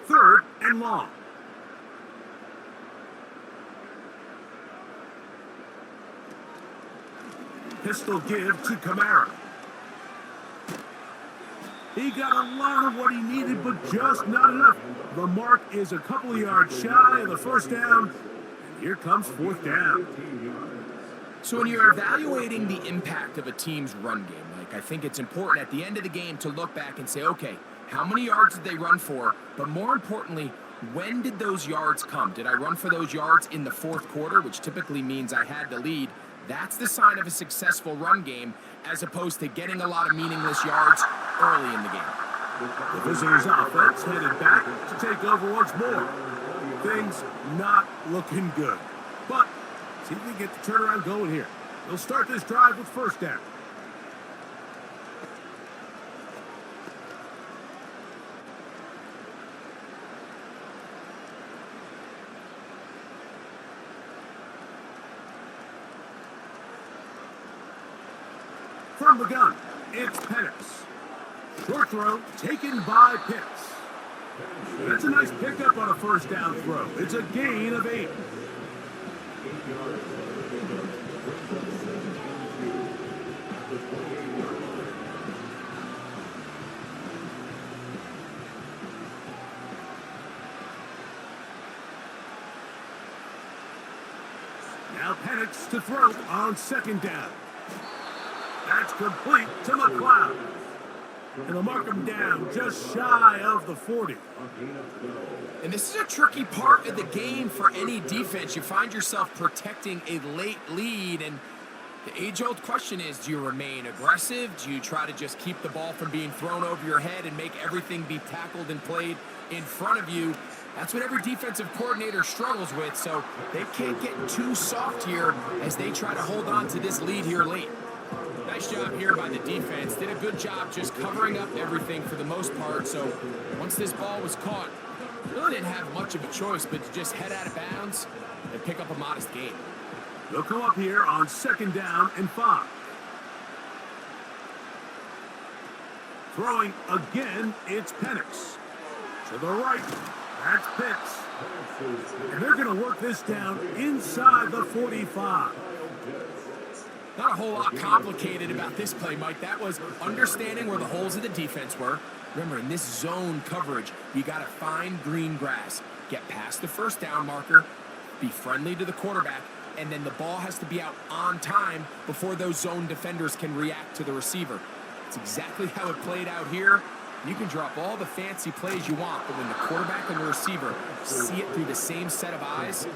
Third and long. Pistol give to Kamara. He got a lot of what he needed, but just not enough. The mark is a couple of yards shy of the first down. And here comes 4th down. So when you're evaluating the impact of a team's run game, Mike, I think it's important at the end of the game to look back and say, okay, how many yards did they run for? But more importantly, when did those yards come? Did I run for those yards in the 4th quarter, which typically means I had the lead? That's the sign of a successful run game, as opposed to getting a lot of meaningless yards early in the game. The visitors' offense headed back to take over once more. Things not looking good. But see if they get the turnaround going here. They'll start this drive with first down. From the gun, it's Penix. Short throw taken by Pitts. That's a nice pickup on a first down throw. It's a gain of 8. 8 yards on the pickup. Brings up 7th and 2 at the 28-yard line. Now Penix to throw on second down. That's complete to McLeod. And they'll mark him down just shy of the 40. And this is a tricky part of the game for any defense. You find yourself protecting a late lead, and the age-old question is, do you remain aggressive? Do you try to just keep the ball from being thrown over your head and make everything be tackled and played in front of you? That's what every defensive coordinator struggles with, so they can't get too soft here as they try to hold on to this lead here late. Nice job here by the defense. Did a good job just covering up everything for the most part. So once this ball was caught, really didn't have much of a choice but to just head out of bounds and pick up a modest gain. They'll come up here on second down and 5. Throwing again, it's Penix. To the right, that's Pitts. And they're going to work this down inside the 45. Not a whole lot complicated about this play, Mike. That was understanding where the holes of the defense were. Remember, in this zone coverage, you got to find green grass, get past the first down marker, be friendly to the quarterback, and then the ball has to be out on time before those zone defenders can react to the receiver. It's exactly how it played out here. You can drop all the fancy plays you want, but when the quarterback and the receiver see it through the same set of eyes,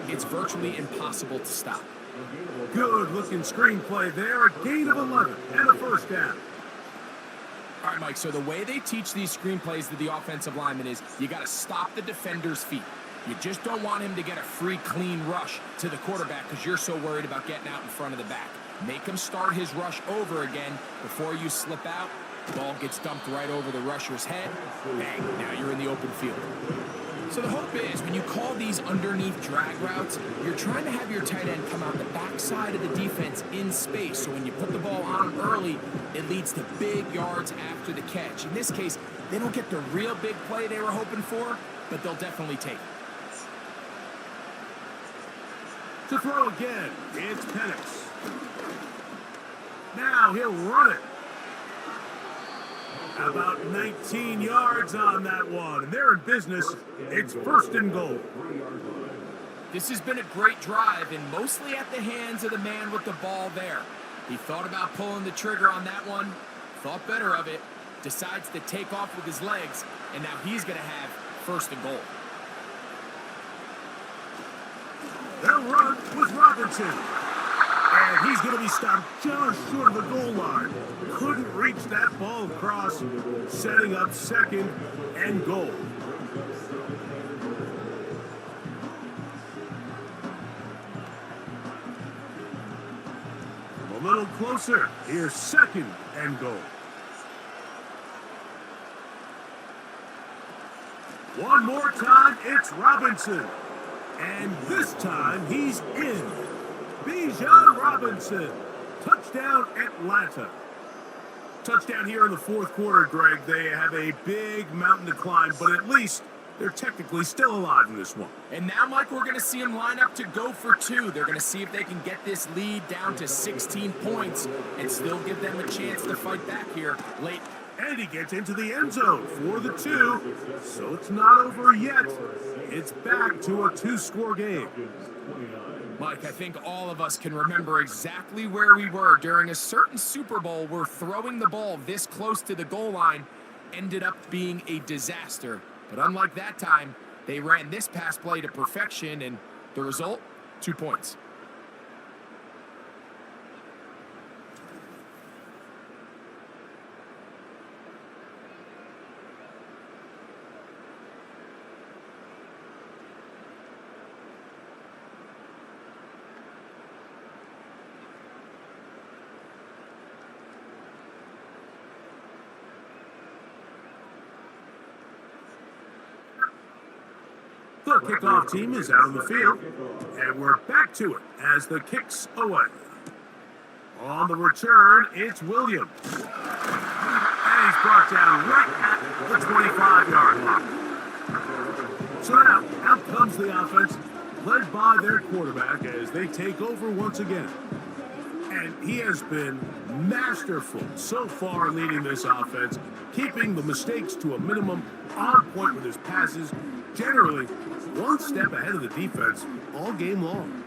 it's virtually impossible to stop. Good-looking screenplay there. A gain of 11 and a first down. All right, Mike, so the way they teach these screenplays to the offensive lineman is you got to stop the defender's feet. You just don't want him to get a free, clean rush to the quarterback because you're so worried about getting out in front of the back. Make him start his rush over again before you slip out. The ball gets dumped right over the rusher's head. Bang, now you're in the open field. So the hope is when you call these underneath drag routes, you're trying to have your tight end come out the backside of the defense in space. So when you put the ball on him early, it leads to big yards after the catch. In this case, they don't get the real big play they were hoping for, but they'll definitely take it. To throw again, it's Penix. Now he'll run it. About 19 yards on that one. And they're in business. It's first and goal. This has been a great drive, and mostly at the hands of the man with the ball there. He thought about pulling the trigger on that one, thought better of it, decides to take off with his legs, and now he's going to have first and goal. They'll run with Robinson. And he's going to be stopped just short of the goal line. Couldn't reach that ball across, setting up second and goal. A little closer. Here's second and goal. One more time, it's Robinson. And this time, he's in. Bijan Robinson. Touchdown, Atlanta. Touchdown here in the fourth quarter, Greg. They have a big mountain to climb, but at least they're technically still alive in this one. And now, Mike, we're going to see them line up to go for 2. They're going to see if they can get this lead down to 16 points and still give them a chance to fight back here late. And he gets into the end zone for the 2. So it's not over yet. It's back to a 2-score game. Mike, I think all of us can remember exactly where we were during a certain Super Bowl where throwing the ball this close to the goal line ended up being a disaster. But unlike that time, they ran this pass play to perfection, and the result, 2 points. The kickoff team is out on the field, and we're back to it as the kick's away. On the return, it's Williams. And he's brought down right at the 25-yard line. So now, out comes the offense, led by their quarterback as they take over once again. And he has been masterful so far leading this offense, keeping the mistakes to a minimum, on point with his passes, generally one step ahead of the defense all game long.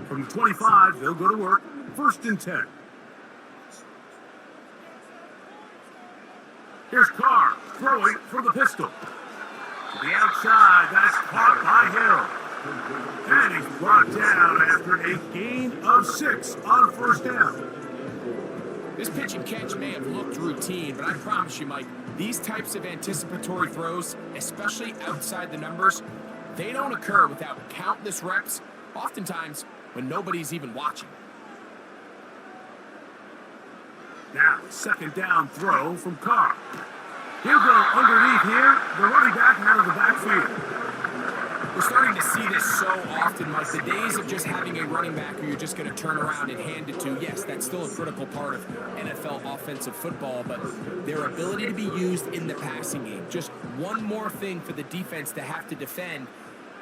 From the 25, they'll go to work, 1st and 10. Here's Carr, throwing from the pistol. To the outside, that's caught by Hill. And he's brought down after a gain of 6 on 1st down. This pitch and catch may have looked routine, but I promise you, Mike, these types of anticipatory throws, especially outside the numbers, they don't occur without countless reps, oftentimes when nobody's even watching. Now, 2nd down throw from Carr. He'll go underneath here, the running back out of the backfield. We're starting to see this so often, Mike. The days of just having a running back who you're just going to turn around and hand it to, yes, that's still a critical part of NFL offensive football, but their ability to be used in the passing game, just one more thing for the defense to have to defend,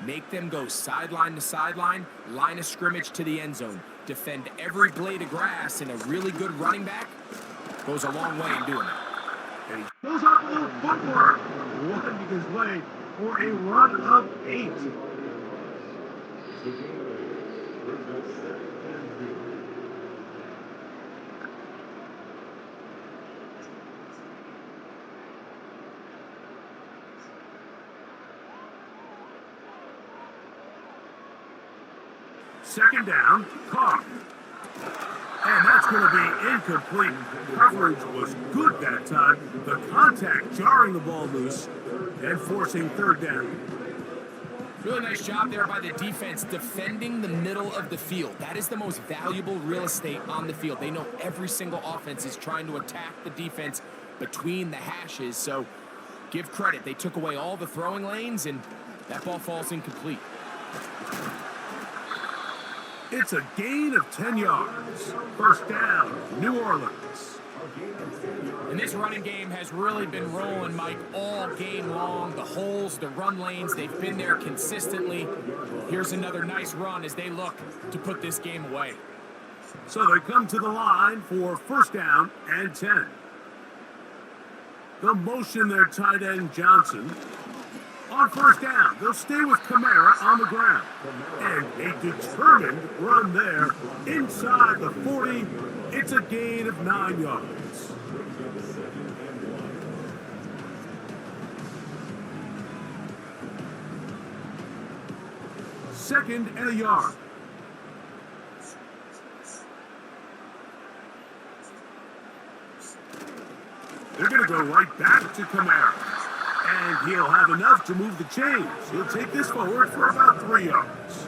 make them go sideline to sideline, line of scrimmage to the end zone, defend every blade of grass, and a really good running back goes a long way in doing that. And he goes up a little footwork, winding his way for a run of 8. Second down, Carr. And that's going to be incomplete. Coverage was good that time. The contact jarring the ball loose and forcing 3rd down. Really nice job there by the defense defending the middle of the field. That is the most valuable real estate on the field. They know every single offense is trying to attack the defense between the hashes. So give credit. They took away all the throwing lanes, and that ball falls incomplete. It's a gain of 10 yards. 1st down, New Orleans. And this running game has really been rolling, Mike, all game long. The holes, the run lanes, they've been there consistently. Here's another nice run as they look to put this game away. So they come to the line for 1st down and 10. They'll motion their tight end Johnson. On 1st down, they'll stay with Kamara on the ground. And a determined run there inside the 40. It's a gain of 9 yards. Second and a yard. They're going to go right back to Kamara. And he'll have enough to move the chains. He'll take this forward for about 3 yards.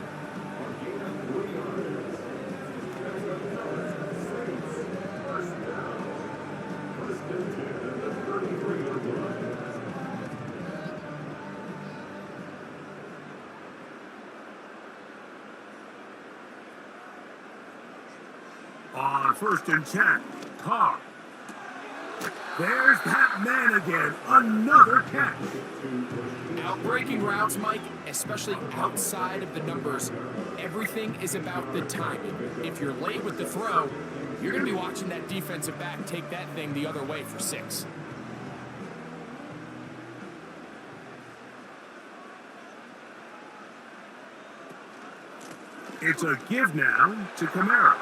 On 1st and 10, Carr. There's that man again, another catch. Outbreaking routes, Mike, especially outside of the numbers, everything is about the timing. If you're late with the throw, you're going to be watching that defensive back take that thing the other way for 6. It's a give now to Kamara.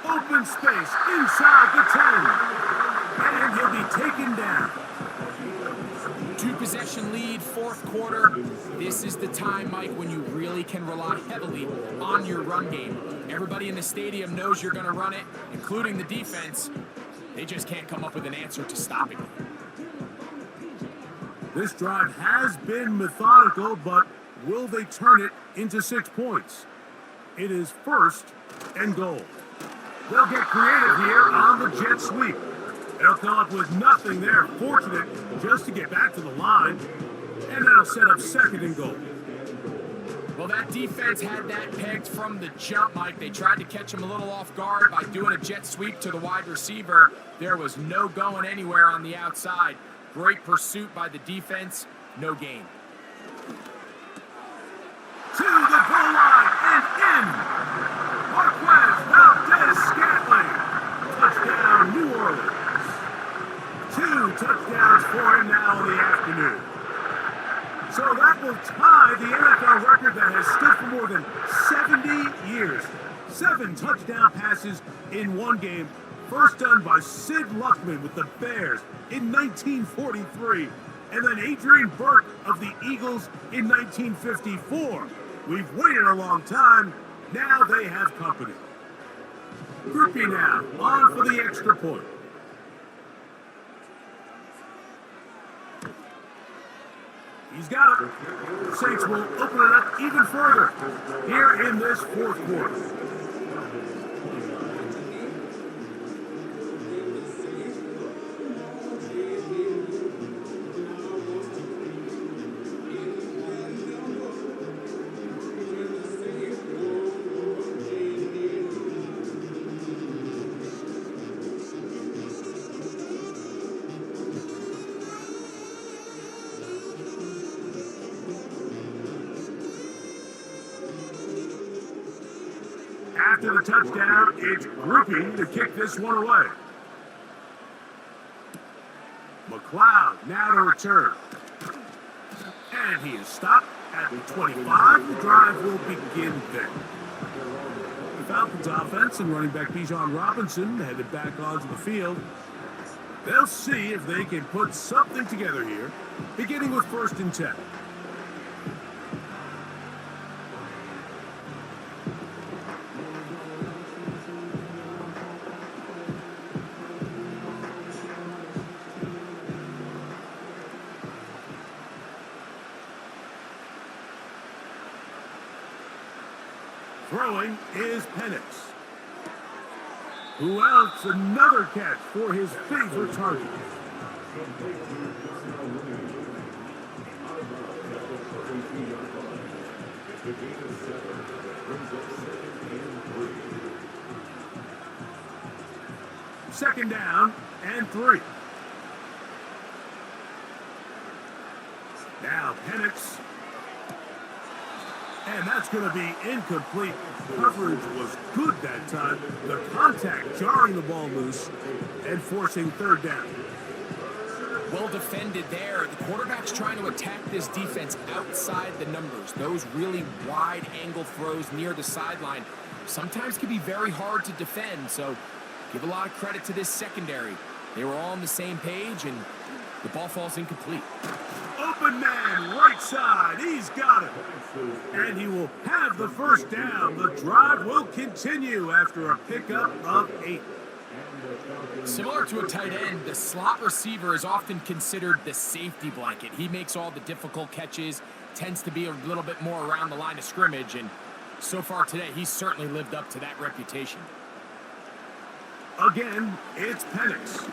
Open space inside the 10. And he'll be taken down. 2-possession lead, 4th quarter. This is the time, Mike, when you really can rely heavily on your run game. Everybody in the stadium knows you're going to run it, including the defense. They just can't come up with an answer to stopping it. This drive has been methodical, but will they turn it into 6 points? It is 1st and goal. They'll get creative here on the jet sweep. They'll come up with nothing there. Fortunate just to get back to the line. And that'll set up 2nd and goal. Well, that defense had that pegged from the jump, Mike. They tried to catch him a little off guard by doing a jet sweep to the wide receiver. There was no going anywhere on the outside. Great pursuit by the defense. No gain. To the goal line and in. Marquez Valdez-Scantling. Touchdown, New Orleans. 2 touchdowns for him now in the afternoon. So that will tie the NFL record that has stood for more than 70 years. 7 touchdown passes in one game. First done by Sid Luckman with the Bears in 1943. And then Adrian Burke of the Eagles in 1954. We've waited a long time. Now they have company. Groupie now, on for the extra point. He's got it. The Saints will open it up even further here in this fourth quarter. After the touchdown, it's Groupie to kick this one away. McLeod now to return. And he is stopped at the 25. The drive will begin there. The Falcons offense and running back Bijan Robinson headed back onto the field. They'll see if they can put something together here, beginning with 1st and 10. Throwing is Penix. Who else? Another catch for his favorite target. Second down and 3. Now Penix. And that's going to be incomplete. Coverage was good that time. The contact jarring the ball loose and forcing 3rd down. Well defended there. The quarterback's trying to attack this defense outside the numbers. Those really wide angle throws near the sideline sometimes can be very hard to defend. So give a lot of credit to this secondary. They were all on the same page and the ball falls incomplete. Open man, right side. He's got it. And he will have the 1st down. The drive will continue after a pickup of 8. Similar to a tight end, the slot receiver is often considered the safety blanket. He makes all the difficult catches, tends to be a little bit more around the line of scrimmage, and so far today, he's certainly lived up to that reputation. Again, it's Penix.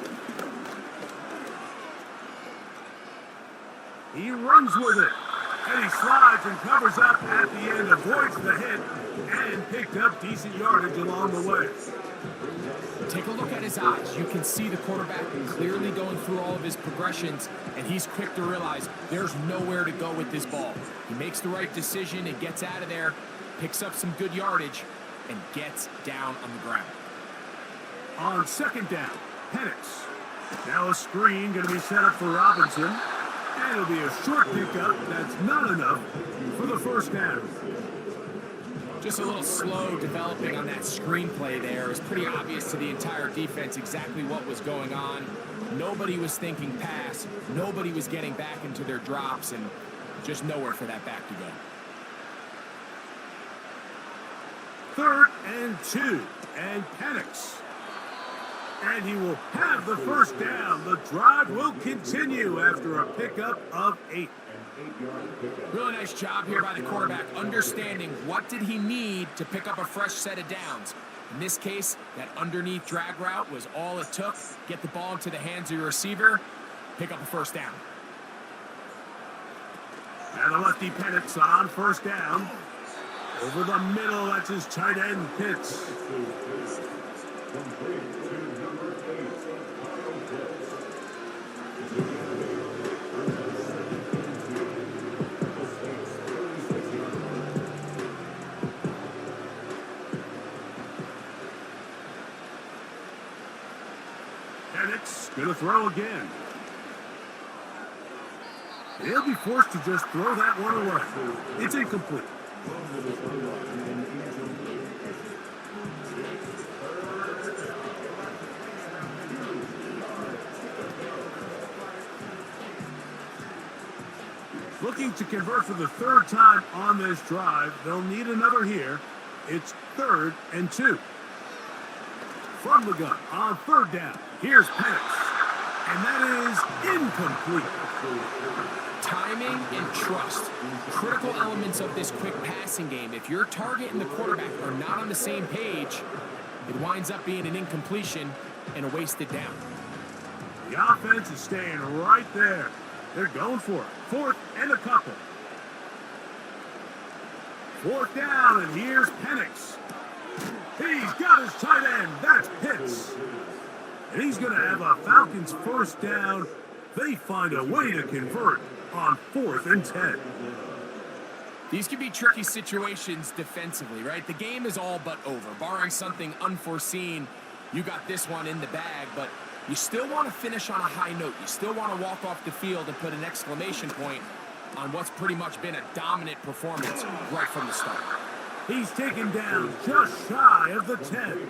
He runs with it, and he slides and covers up at the end, avoids the hit, and picked up decent yardage along the way. Take a look at his eyes. You can see the quarterback clearly going through all of his progressions, and he's quick to realize there's nowhere to go with this ball. He makes the right decision and gets out of there, picks up some good yardage, and gets down on the ground. On 2nd down, Penix. Now a screen going to be set up for Robinson. And it'll be a short pickup. That's not enough for the 1st down. Just a little slow developing on that screenplay there. It was pretty obvious to the entire defense exactly what was going on. Nobody was thinking pass. Nobody was getting back into their drops, and just nowhere for that back to go. 3rd and 2. And Penix. And he will have the 1st down. The drive will continue after a pickup of 8. Really nice job here by the quarterback, understanding what did he need to pick up a fresh set of downs. In this case, that underneath drag route was all it took. Get the ball into the hands of your receiver, pick up a 1st down. And the lefty Penix on 1st down. Over the middle, that's his tight end, Pitts. Gonna throw again. He'll be forced to just throw that one away. It's incomplete. Looking to convert for the third time on this drive. They'll need another here. It's 3rd and 2. From the gun on 3rd down. Here's Penix. And that is incomplete. Timing and trust, critical elements of this quick passing game. If your target and the quarterback are not on the same page, it winds up being an incompletion and a wasted down. The offense is staying right there. They're going for it. 4th and a couple. 4th down, and here's Penix. He's got his tight end. That's Pitts. And he's going to have a Falcons first down. They find a way to convert on 4th and 10. These can be tricky situations defensively, right? The game is all but over. Barring something unforeseen, you got this one in the bag, but you still want to finish on a high note. You still want to walk off the field and put an exclamation point on what's pretty much been a dominant performance right from the start. He's taken down just shy of the 10.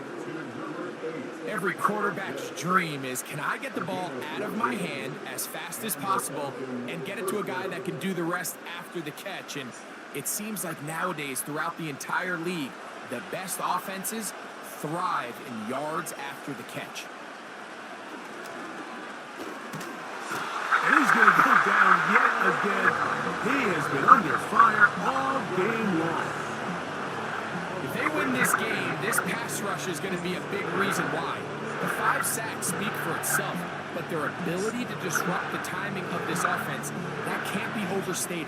Every quarterback's dream is, can I get the ball out of my hand as fast as possible and get it to a guy that can do the rest after the catch? And it seems like nowadays, throughout the entire league, the best offenses thrive in yards after the catch. And he's going to go down yet again. He has been under fire all game long. If they win this game, this pass rush is going to be a big reason why. The 5 sacks speak for itself, but their ability to disrupt the timing of this offense, that can't be overstated.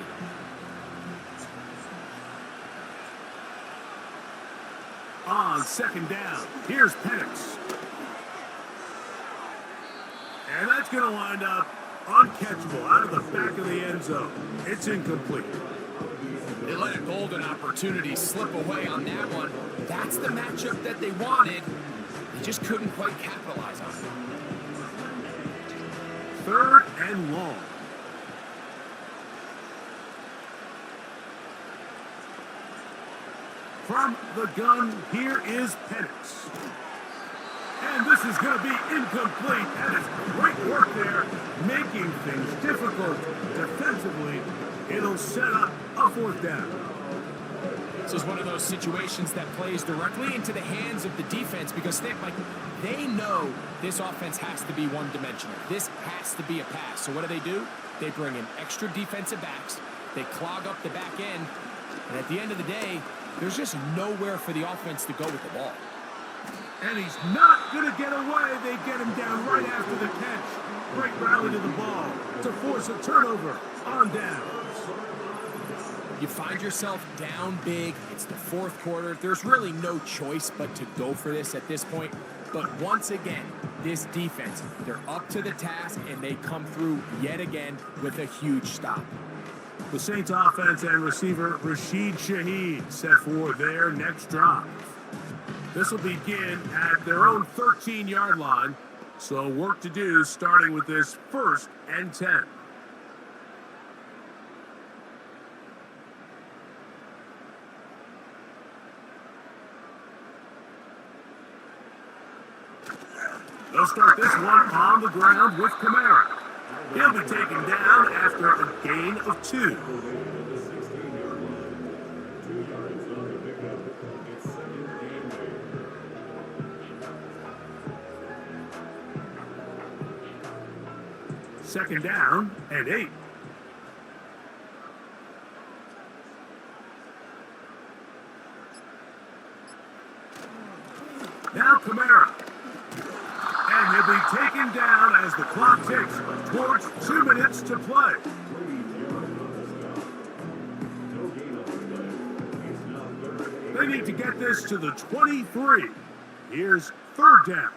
On 2nd down, here's Penix. And that's going to wind up uncatchable out of the back of the end zone. It's incomplete. They let a golden opportunity slip away on that one. That's the matchup that they wanted. They just couldn't quite capitalize on it. 3rd and long. From the gun, here is Penix. And this is going to be incomplete. That is great work there, making things difficult defensively. It'll set up a 4th down. This is one of those situations that plays directly into the hands of the defense because they know this offense has to be one-dimensional. This has to be a pass. So what do? They bring in extra defensive backs. They clog up the back end. And at the end of the day, there's just nowhere for the offense to go with the ball. And he's not going to get away. They get him down right after the catch. Great rally to the ball to force a turnover on downs. You find yourself down big. It's the 4th quarter. There's really no choice but to go for this at this point. But once again, this defense, they're up to the task, and they come through yet again with a huge stop. The Saints offense and receiver Rashid Shaheed set for their next drive. This will begin at their own 13-yard line. So work to do starting with this 1st and 10. They'll start this one on the ground with Kamara. He'll be taken down after a gain of 2. Second down and 8. Now Kamara. And he'll be taken down as the clock ticks towards 2 minutes to play. They need to get this to the 23. Here's 3rd down.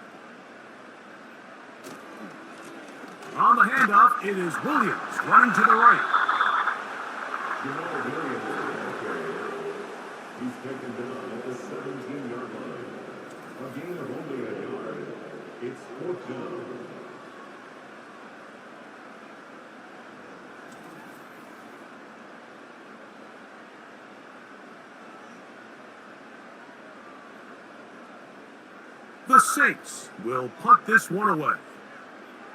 On the handoff, it is Williams running to the right. He's taken down at the 17-yard line. A gain of only a yard. It's 4th down. The Saints will punt this one away,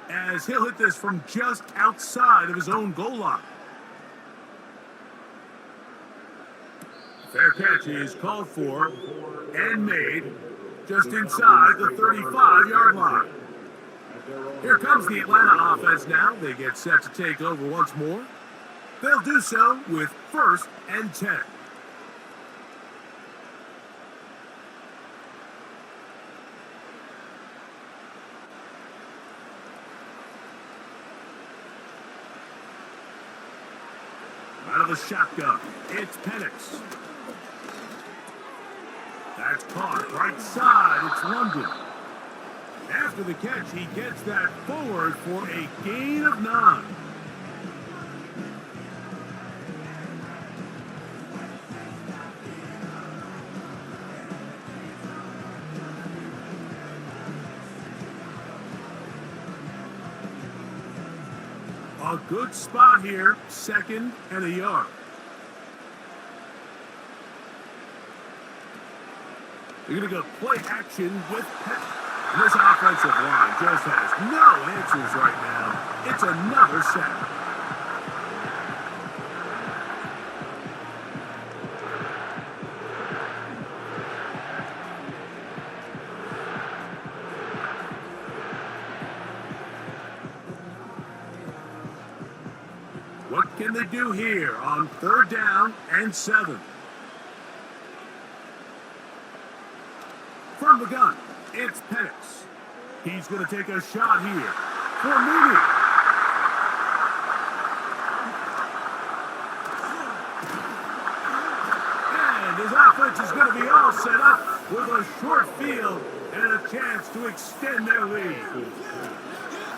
as he'll hit this from just outside of his own goal line. Fair catch is called for and made just inside the 35-yard line. Here comes the Atlanta offense now. They get set to take over once more. They'll do so with 1st and 10. Out of the shotgun, it's Penix. That's caught right side. It's London. After the catch, he gets that forward for a gain of 9. A good spot here, 2nd and a yard. You're going to go play action with Penix. This offensive line just has no answers right now. It's another sack. What can they do here on 3rd down and 7? From the gun, it's Penix. He's going to take a shot here for Mooney. And his offense is going to be all set up with a short field and a chance to extend their lead.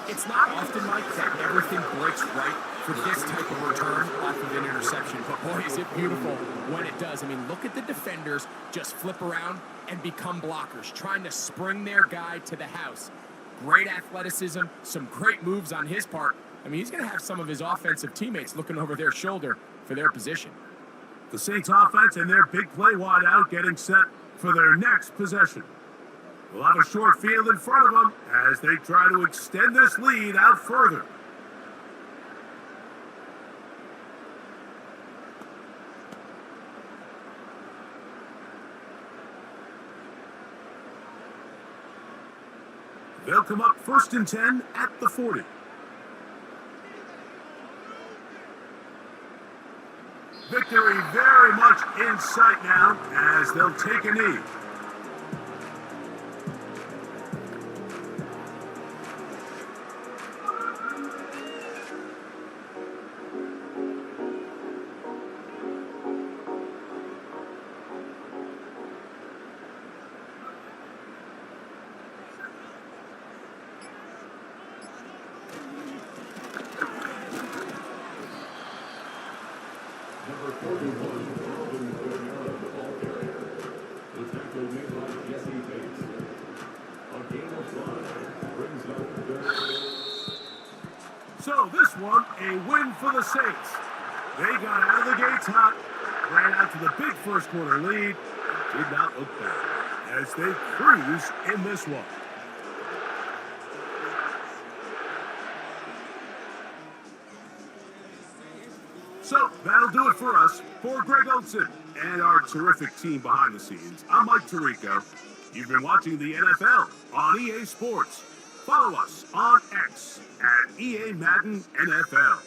It's not often, Mike, that everything breaks right for this type of return off of an interception. But boy, is it beautiful when it does. I mean, look at the defenders just flip around and become blockers, trying to spring their guy to the house. Great athleticism, some great moves on his part. I mean, he's going to have some of his offensive teammates looking over their shoulder for their position. The Saints offense and their big play wide out getting set for their next possession. We'll have a short field in front of them as they try to extend this lead out further. They'll come up 1st and 10 at the 40. Victory very much in sight now as they'll take a knee. Number 41, Falcons the ball carrier. The tackle made by Jesse Bates. A gain of 5 brings up 3rd. So this one, a win for the Saints. They got out of the gates hot, ran out to the big first quarter lead, did not look bad as they cruise in this one. So that'll do it for us. For Greg Olson and our terrific team behind the scenes, I'm Mike Tirico. You've been watching the NFL on EA Sports. Follow us on X at EA Madden NFL.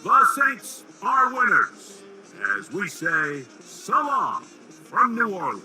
The Saints are winners, as we say so long from New Orleans.